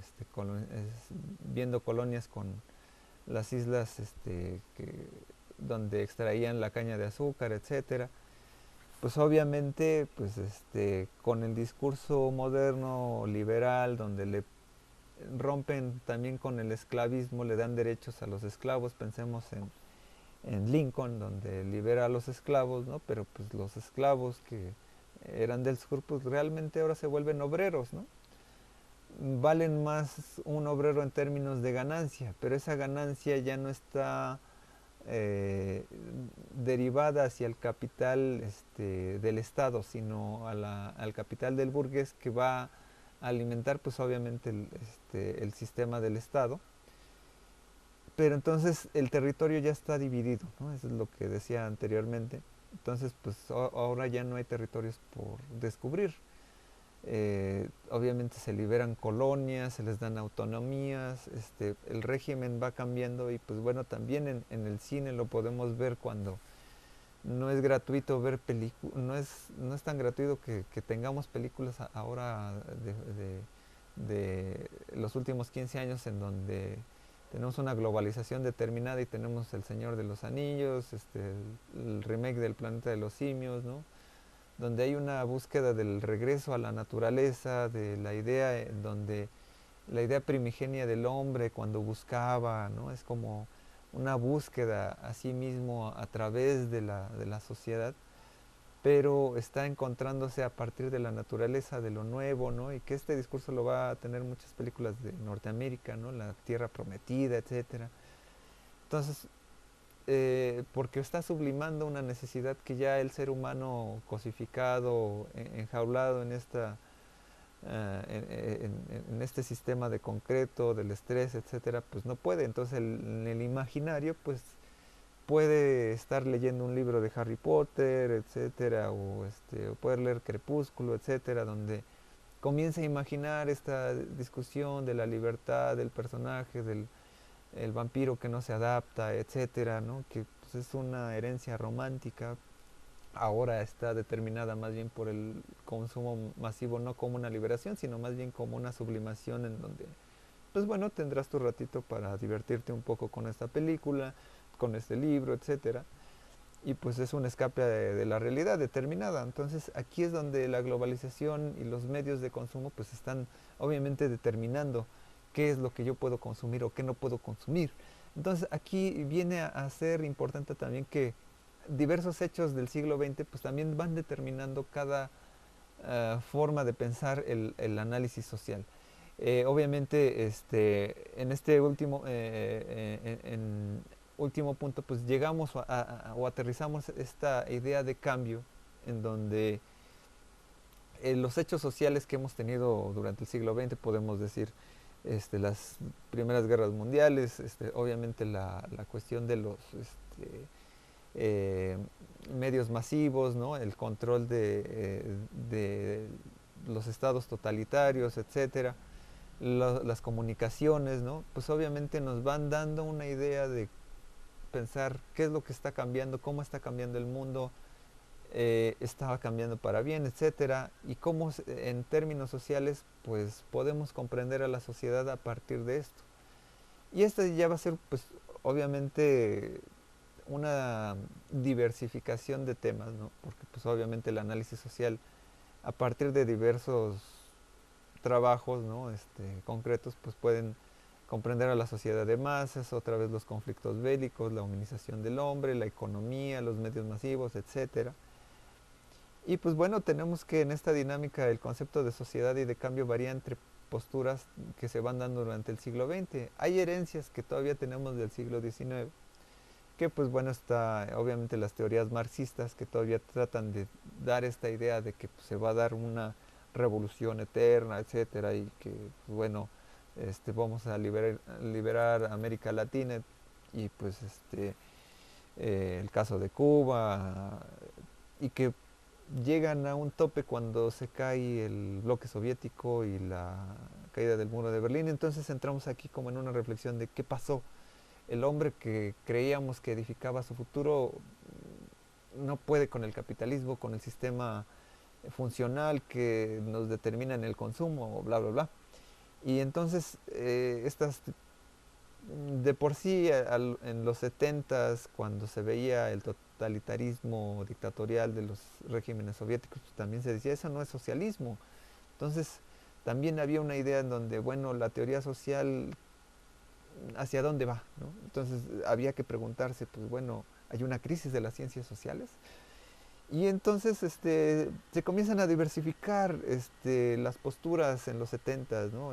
Viendo colonias con las islas donde extraían la caña de azúcar, etcétera. Pues obviamente, pues con el discurso moderno liberal, donde le rompen también con el esclavismo, le dan derechos a los esclavos. Pensemos en Lincoln, donde libera a los esclavos, ¿no? Pero pues los esclavos que eran del sur, pues realmente ahora se vuelven obreros, ¿no? Valen más un obrero en términos de ganancia, pero esa ganancia ya no está eh, derivada hacia el capital del Estado, sino al capital del burgués que va a alimentar pues obviamente el sistema del Estado. Pero entonces el territorio ya está dividido, ¿no? Eso es lo que decía anteriormente. Entonces pues ahora ya no hay territorios por descubrir. Obviamente se liberan colonias, se les dan autonomías, el régimen va cambiando y pues bueno, también en el cine lo podemos ver cuando no es gratuito ver películas, no es tan gratuito que tengamos películas ahora de los últimos 15 años en donde tenemos una globalización determinada y tenemos El Señor de los Anillos, el remake del Planeta de los Simios, ¿no? Donde hay una búsqueda del regreso a la naturaleza, de la idea donde la idea primigenia del hombre cuando buscaba, ¿no? Es como una búsqueda a sí mismo a través de la sociedad, pero está encontrándose a partir de la naturaleza, de lo nuevo, ¿no? Y que este discurso lo va a tener muchas películas de Norteamérica, ¿no? La Tierra Prometida, etcétera. Entonces, porque está sublimando una necesidad que ya el ser humano cosificado, enjaulado en esta en este sistema de concreto, del estrés, etcétera, pues no puede. Entonces en el imaginario, pues puede estar leyendo un libro de Harry Potter, etcétera, o poder leer Crepúsculo, etcétera, donde comienza a imaginar esta discusión de la libertad del personaje, del el vampiro que no se adapta, etcétera, ¿no? Que pues, es una herencia romántica. Ahora está determinada más bien por el consumo masivo, no como una liberación, sino más bien como una sublimación en donde, pues bueno, tendrás tu ratito para divertirte un poco con esta película, con este libro, etcétera. Y pues es un escape de la realidad determinada. Entonces aquí es donde la globalización y los medios de consumo pues están obviamente determinando qué es lo que yo puedo consumir o qué no puedo consumir. Entonces aquí viene a ser importante también que diversos hechos del siglo XX pues también van determinando cada forma de pensar el análisis social. Obviamente en este último, último punto pues llegamos o aterrizamos esta idea de cambio en donde los hechos sociales que hemos tenido durante el siglo XX, podemos decir las primeras guerras mundiales, obviamente la cuestión de los eh, medios masivos, ¿no? El control de los estados totalitarios, etcétera, las comunicaciones, ¿no? Pues obviamente nos van dando una idea de pensar qué es lo que está cambiando, cómo está cambiando el mundo, estaba cambiando para bien, etcétera, y cómo en términos sociales pues podemos comprender a la sociedad a partir de esto. Y esta ya va a ser pues obviamente una diversificación de temas, ¿no? Porque pues obviamente el análisis social a partir de diversos trabajos, ¿no? Concretos pues pueden comprender a la sociedad de masas, otra vez los conflictos bélicos, la humanización del hombre, la economía, los medios masivos, etcétera. Y pues bueno, tenemos que en esta dinámica el concepto de sociedad y de cambio varía entre posturas que se van dando durante el siglo XX. Hay herencias que todavía tenemos del siglo XIX, que pues bueno, está obviamente las teorías marxistas que todavía tratan de dar esta idea de que pues, se va a dar una revolución eterna, etcétera, y que pues, bueno, vamos a liberar América Latina y pues el caso de Cuba, y que llegan a un tope cuando se cae el bloque soviético y la caída del muro de Berlín. Entonces entramos aquí como en una reflexión de qué pasó. El hombre que creíamos que edificaba su futuro no puede con el capitalismo, con el sistema funcional que nos determina en el consumo, bla, bla, bla. Y entonces estas de por sí en los 70s, cuando se veía el totalitarismo dictatorial de los regímenes soviéticos, pues también se decía, eso no es socialismo. Entonces también había una idea en donde, bueno, la teoría social, ¿hacia dónde va? ¿No? Entonces había que preguntarse, pues bueno, ¿hay una crisis de las ciencias sociales? Y entonces se comienzan a diversificar las posturas en los 70s, ¿no?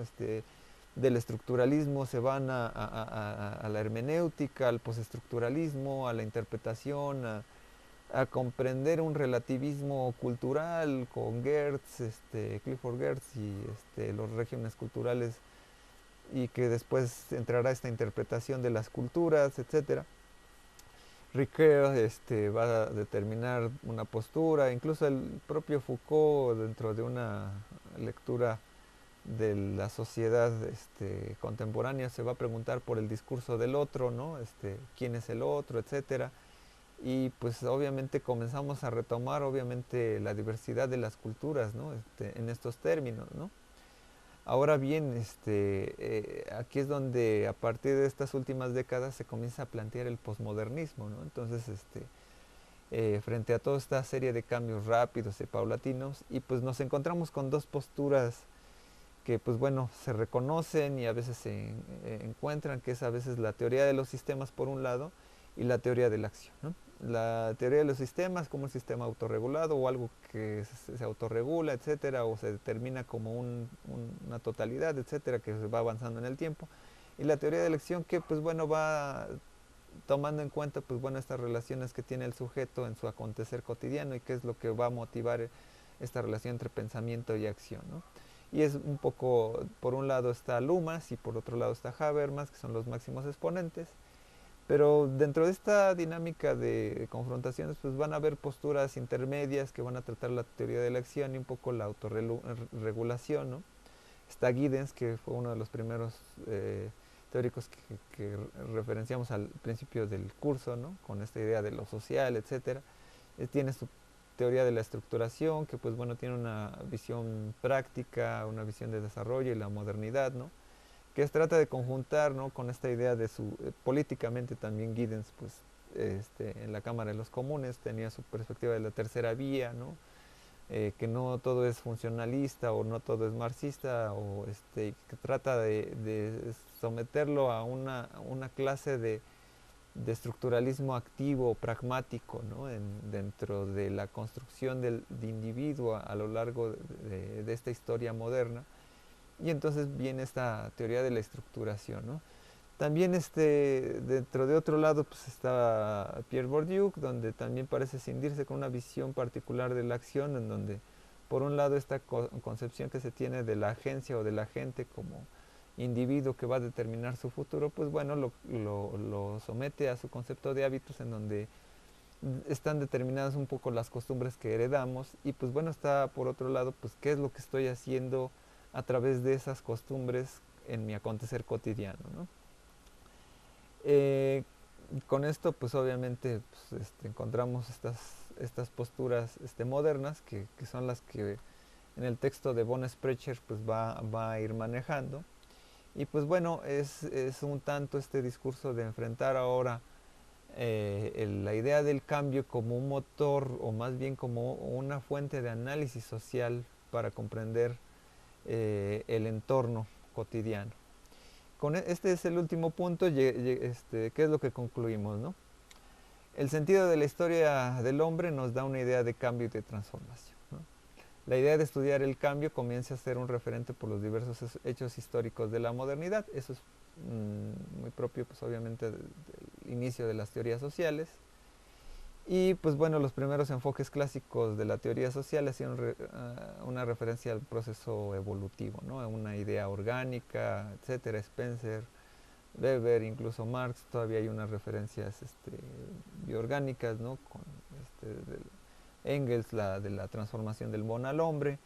Del estructuralismo se van a la hermenéutica, al postestructuralismo, a la interpretación, a comprender un relativismo cultural con Gertz, Clifford Gertz y los regímenes culturales, y que después entrará esta interpretación de las culturas, etcétera. Ricoeur va a determinar una postura, incluso el propio Foucault dentro de una lectura de la sociedad contemporánea se va a preguntar por el discurso del otro, ¿no? ¿Quién es el otro?, etcétera. Y pues obviamente comenzamos a retomar obviamente la diversidad de las culturas, ¿no? En estos términos, ¿no? Ahora bien, aquí es donde a partir de estas últimas décadas se comienza a plantear el posmodernismo, ¿no? Entonces, frente a toda esta serie de cambios rápidos y paulatinos, y pues nos encontramos con dos posturas que pues bueno, se reconocen y a veces se encuentran, que es a veces la teoría de los sistemas por un lado y la teoría de la acción, ¿no? La teoría de los sistemas como un sistema autorregulado o algo que se autorregula, etcétera, o se determina como una totalidad, etcétera, que se va avanzando en el tiempo. Y la teoría de la acción que pues bueno va tomando en cuenta, pues bueno, estas relaciones que tiene el sujeto en su acontecer cotidiano y qué es lo que va a motivar esta relación entre pensamiento y acción, ¿no? Y es un poco, por un lado está Luhmann y por otro lado está Habermas, que son los máximos exponentes. Pero dentro de esta dinámica de confrontaciones, pues van a haber posturas intermedias que van a tratar la teoría de la acción y un poco la autorregulación, ¿no? Está Giddens, que fue uno de los primeros teóricos que referenciamos al principio del curso, ¿no? Con esta idea de lo social, etcétera. Tiene su teoría de la estructuración, que pues bueno, tiene una visión práctica, una visión de desarrollo y la modernidad, ¿no? Que trata de conjuntar, ¿no? Con esta idea de su políticamente también Giddens, pues en la Cámara de los Comunes tenía su perspectiva de la tercera vía, ¿no? Que no todo es funcionalista o no todo es marxista, o que trata de someterlo a una clase de estructuralismo activo, pragmático, ¿no? Dentro de la construcción de individuo a lo largo de esta historia moderna. Y entonces viene esta teoría de la estructuración, ¿no? También dentro de otro lado pues está Pierre Bourdieu, donde también parece cindirse con una visión particular de la acción, en donde por un lado esta concepción que se tiene de la agencia o del agente como individuo que va a determinar su futuro, pues bueno, lo somete a su concepto de hábitos, en donde están determinadas un poco las costumbres que heredamos, y pues bueno, está por otro lado, pues qué es lo que estoy haciendo a través de esas costumbres en mi acontecer cotidiano, ¿no? Eh, con esto pues obviamente pues, encontramos estas posturas modernas que son las que en el texto de von Sprecher pues va a ir manejando. Y pues bueno, es un tanto este discurso de enfrentar ahora la idea del cambio como un motor, o más bien como una fuente de análisis social para comprender el entorno cotidiano. Este es el último punto, ¿qué es lo que concluimos, no? El sentido de la historia del hombre nos da una idea de cambio y de transformación, ¿no? La idea de estudiar el cambio comienza a ser un referente por los diversos hechos históricos de la modernidad. Eso es muy propio, pues obviamente, del inicio de las teorías sociales. Y pues bueno, los primeros enfoques clásicos de la teoría social hacían una referencia al proceso evolutivo, ¿no? A una idea orgánica, etcétera. Spencer, Weber, incluso Marx, todavía hay unas referencias bioorgánicas, ¿no? Con Engels, de la transformación del mono al hombre.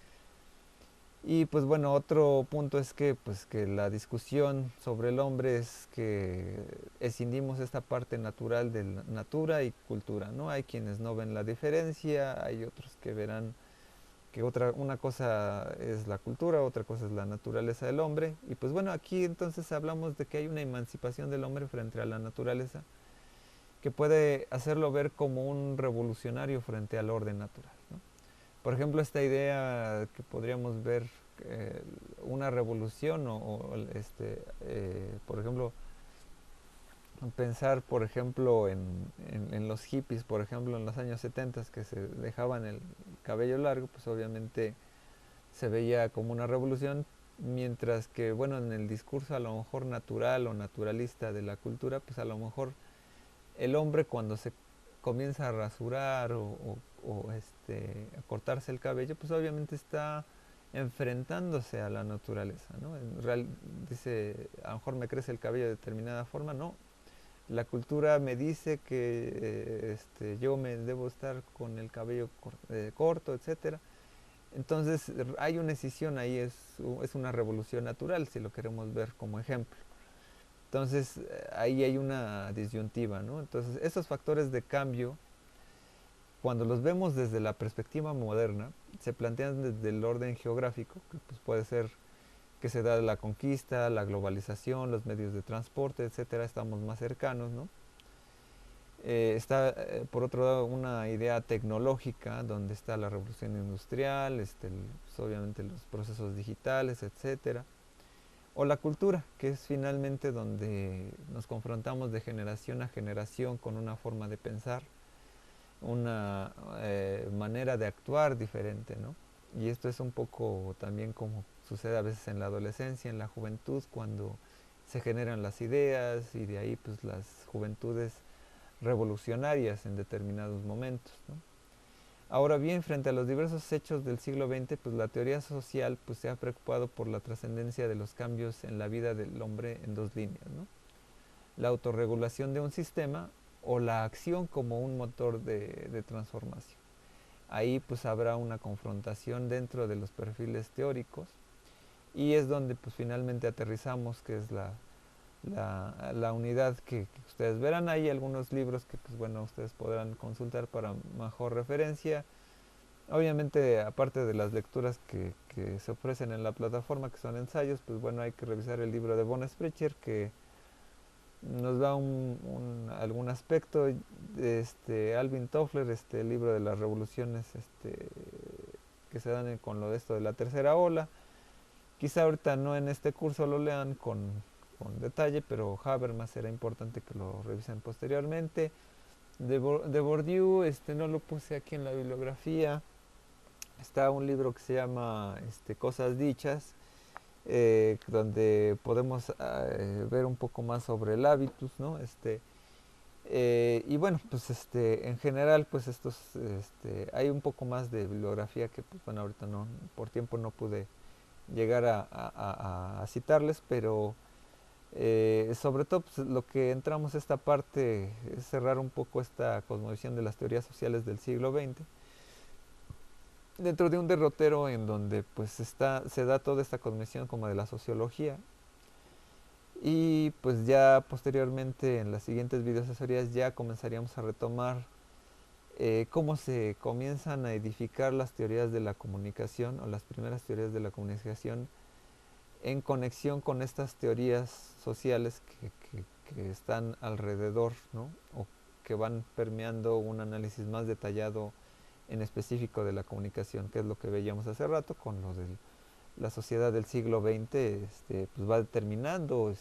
Y pues bueno, otro punto es que, pues, que la discusión sobre el hombre es que escindimos esta parte natural de la natura y cultura, ¿no? Hay quienes no ven la diferencia, hay otros que verán que una cosa es la cultura, otra cosa es la naturaleza del hombre. Y pues bueno, aquí entonces hablamos de que hay una emancipación del hombre frente a la naturaleza, que puede hacerlo ver como un revolucionario frente al orden natural, ¿no? Por ejemplo, esta idea que podríamos ver una revolución por ejemplo, pensar, por ejemplo, en los hippies, por ejemplo, en los años 70, que se dejaban el cabello largo, pues obviamente se veía como una revolución, mientras que, bueno, en el discurso a lo mejor natural o naturalista de la cultura, pues a lo mejor el hombre cuando se comienza a rasurar a cortarse el cabello, pues obviamente está enfrentándose a la naturaleza, ¿no? Dice, a lo mejor me crece el cabello de determinada forma, no. La cultura me dice que yo me debo estar con el cabello corto, etcétera. Entonces hay una escisión ahí, es una revolución natural, si lo queremos ver como ejemplo. Entonces ahí hay una disyuntiva, ¿no? Entonces esos factores de cambio, cuando los vemos desde la perspectiva moderna, se plantean desde el orden geográfico, que pues puede ser que se da la conquista, la globalización, los medios de transporte, etcétera, estamos más cercanos, ¿no? Está por otro lado una idea tecnológica, donde está la revolución industrial, pues, obviamente los procesos digitales, etcétera. O la cultura, que es finalmente donde nos confrontamos de generación a generación con una forma de pensar, una manera de actuar diferente, ¿no? Y esto es un poco también como sucede a veces en la adolescencia, en la juventud, cuando se generan las ideas y de ahí pues las juventudes revolucionarias en determinados momentos, ¿no? Ahora bien, frente a los diversos hechos del siglo XX, pues la teoría social pues, se ha preocupado por la trascendencia de los cambios en la vida del hombre en dos líneas, ¿no? La autorregulación de un sistema o la acción como un motor de transformación. Ahí pues habrá una confrontación dentro de los perfiles teóricos y es donde pues finalmente aterrizamos, que es la unidad que ustedes verán. Hay algunos libros que pues bueno, ustedes podrán consultar para mejor referencia. Obviamente, aparte de las lecturas que se ofrecen en la plataforma, que son ensayos, pues bueno, hay que revisar el libro de von Sprecher, que nos da algún aspecto. Alvin Toffler, el libro de las revoluciones que se dan con lo de esto de la tercera ola. Quizá ahorita no en este curso lo lean con detalle, pero Habermas será importante que lo revisen posteriormente. De Bourdieu, no lo puse aquí en la bibliografía. Está un libro que se llama Cosas Dichas, donde podemos ver un poco más sobre el hábitus, ¿no? Y bueno, pues en general, pues hay un poco más de bibliografía que, pues bueno, ahorita no, por tiempo no pude llegar a citarles, pero sobre todo pues, lo que entramos a esta parte es cerrar un poco esta cosmovisión de las teorías sociales del siglo XX dentro de un derrotero en donde pues se da toda esta cosmovisión como de la sociología. Y pues ya posteriormente en las siguientes videoasesorías ya comenzaríamos a retomar cómo se comienzan a edificar las teorías de la comunicación o las primeras teorías de la comunicación en conexión con estas teorías sociales que están alrededor, ¿no? O que van permeando un análisis más detallado en específico de la comunicación, que es lo que veíamos hace rato con lo de la sociedad del siglo XX, pues va determinando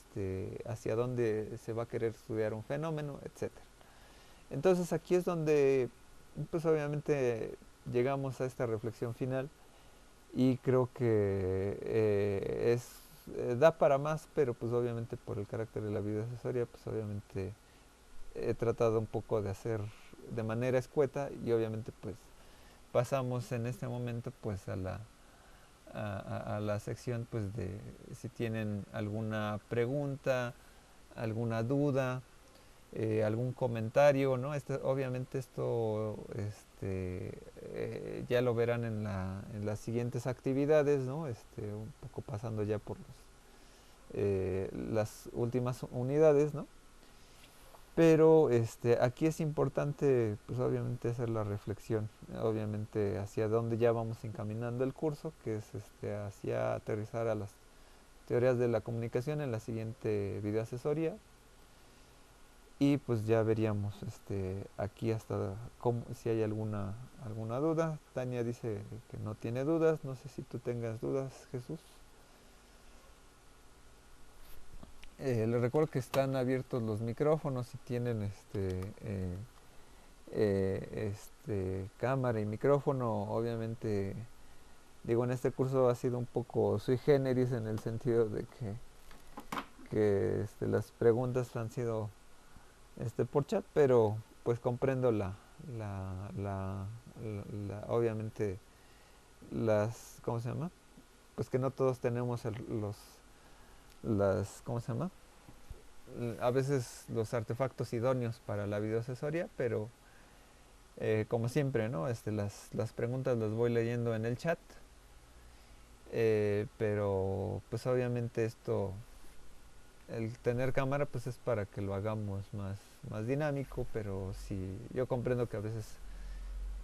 hacia dónde se va a querer estudiar un fenómeno, etcétera. Entonces aquí es donde pues obviamente llegamos a esta reflexión final y creo que da para más, pero pues obviamente por el carácter de la videoasesoría, pues obviamente he tratado un poco de hacer de manera escueta y obviamente pues pasamos en este momento pues a la sección pues de si tienen alguna pregunta, alguna duda, algún comentario, ¿no? Obviamente esto ya lo verán en las siguientes actividades, ¿no? Un poco pasando ya por las últimas unidades, ¿no? Pero aquí es importante, pues obviamente hacer la reflexión, obviamente hacia dónde ya vamos encaminando el curso, que es hacia aterrizar a las teorías de la comunicación en la siguiente videoasesoría. Y pues ya veríamos aquí hasta si hay alguna duda. Tania dice que no tiene dudas, no sé si tú tengas dudas, Jesús. Les recuerdo que están abiertos los micrófonos si tienen cámara y micrófono. Obviamente, digo, en este curso ha sido un poco sui generis en el sentido de que las preguntas han sido por chat, pero pues comprendo obviamente ¿cómo se llama? Pues que no todos tenemos ¿cómo se llama? A veces los artefactos idóneos para la videoasesoría, pero como siempre, ¿no? Las preguntas las voy leyendo en el chat, pero pues obviamente el tener cámara pues es para que lo hagamos más dinámico, pero sí, yo comprendo que a veces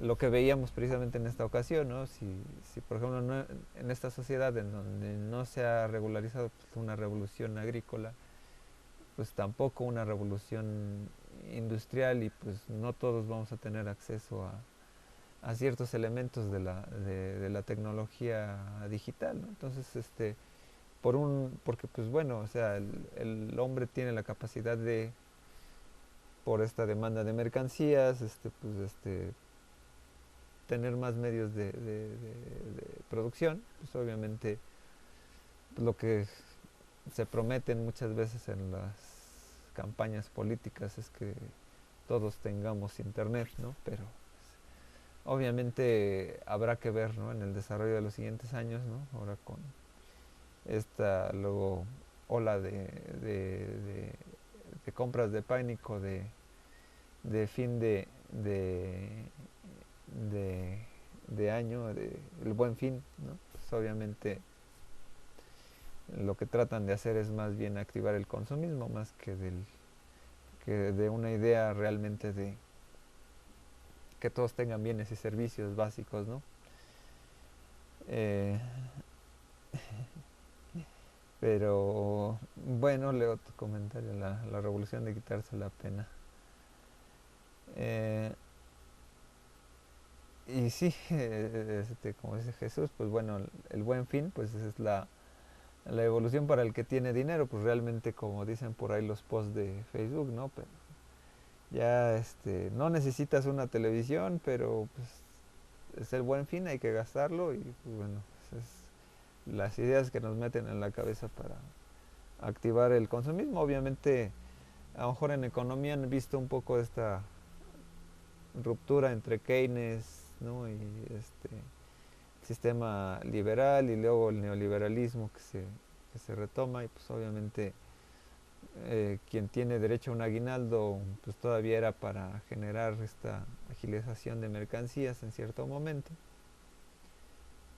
lo que veíamos precisamente en esta ocasión, ¿no? Si por ejemplo en esta sociedad en donde no se ha regularizado pues, una revolución agrícola, pues tampoco una revolución industrial y pues no todos vamos a tener acceso a ciertos elementos de la tecnología digital, ¿no? Entonces, porque pues bueno, o sea, el hombre tiene la capacidad por esta demanda de mercancías, tener más medios de producción, pues obviamente pues, lo que se prometen muchas veces en las campañas políticas es que todos tengamos internet, ¿no? Pero obviamente habrá que ver, ¿no? En el desarrollo de los siguientes años, ¿no? Ahora con esta luego ola de compras de pánico de fin de, de año, el buen fin, ¿no? Pues obviamente lo que tratan de hacer es más bien activar el consumismo más que de una idea realmente de que todos tengan bienes y servicios básicos, ¿no? Eh, pero bueno, leo tu comentario, la revolución de quitarse la pena. Eh, y sí, como dice Jesús, pues bueno, el buen fin, pues es la evolución para el que tiene dinero, pues realmente como dicen por ahí los posts de Facebook, ¿no? Pero ya no necesitas una televisión, pero pues es el buen fin, hay que gastarlo y pues bueno, esas es las ideas que nos meten en la cabeza para activar el consumismo. Obviamente, a lo mejor en economía han visto un poco esta ruptura entre Keynes, ¿no? Y sistema liberal y luego el neoliberalismo que se retoma y pues obviamente quien tiene derecho a un aguinaldo pues todavía era para generar esta agilización de mercancías en cierto momento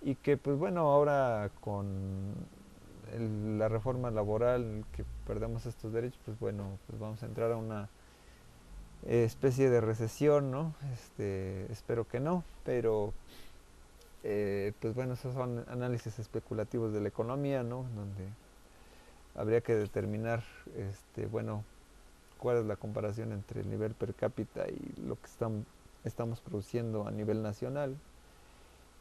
y que pues bueno ahora con la reforma laboral que perdemos estos derechos pues bueno pues vamos a entrar a una especie de recesión, ¿no? Espero que no, pero pues bueno, esos son análisis especulativos de la economía, ¿no? Donde habría que determinar, bueno, cuál es la comparación entre el nivel per cápita y lo que estamos produciendo a nivel nacional.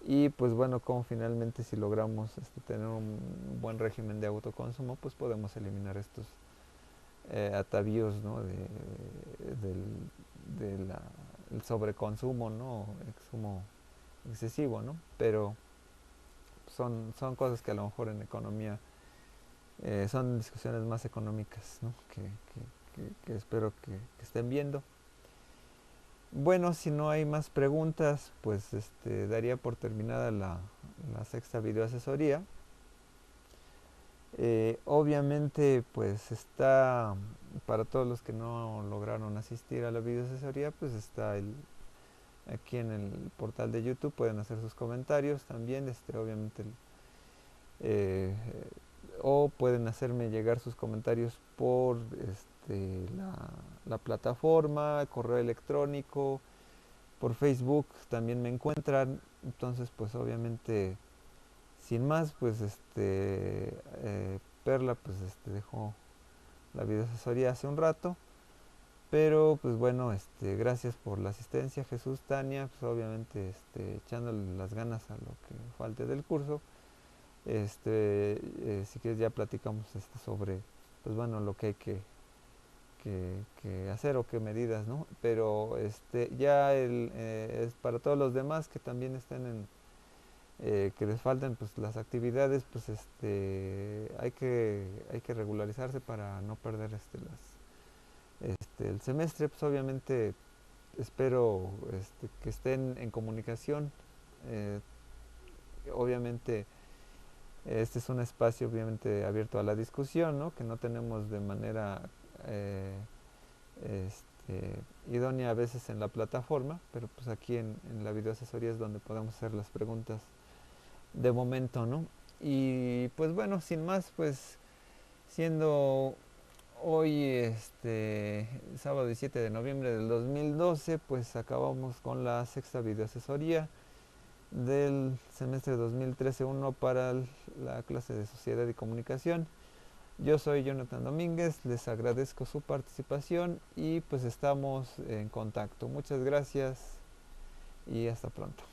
Y pues bueno, como finalmente si logramos tener un buen régimen de autoconsumo, pues podemos eliminar estos atavíos, ¿no? El sobreconsumo, ¿no? Consumo excesivo, ¿no? Pero son cosas que a lo mejor en economía son discusiones más económicas, ¿no? Que espero que estén viendo. Bueno, si no hay más preguntas, pues daría por terminada la sexta videoasesoría. Obviamente, pues está, para todos los que no lograron asistir a la videoasesoría, pues está aquí en el portal de YouTube, pueden hacer sus comentarios también, obviamente, eh, o pueden hacerme llegar sus comentarios por la plataforma, correo electrónico, por Facebook también me encuentran, entonces pues obviamente sin más pues Perla pues dejó la videoasesoría hace un rato, pero pues bueno, gracias por la asistencia Jesús, Tania, pues obviamente echándole las ganas a lo que falte del curso. Si quieres ya platicamos sobre pues bueno lo que hay que hacer o qué medidas, ¿no? Pero ya es para todos los demás que también estén que les falten pues las actividades, pues hay que regularizarse para no perder el semestre. Pues obviamente espero que estén en comunicación. eh, Obviamente este es un espacio obviamente abierto a la discusión, ¿no? Que no tenemos de manera eh, idónea a veces en la plataforma, pero pues aquí en la videoasesoría es donde podemos hacer las preguntas de momento, ¿no? Y pues bueno, sin más, pues siendo hoy sábado 17 de noviembre del 2012, pues acabamos con la sexta videoasesoría del semestre 2013-1 para la clase de Sociedad y Comunicación. Yo soy Jonathan Domínguez, les agradezco su participación y pues estamos en contacto. Muchas gracias y hasta pronto.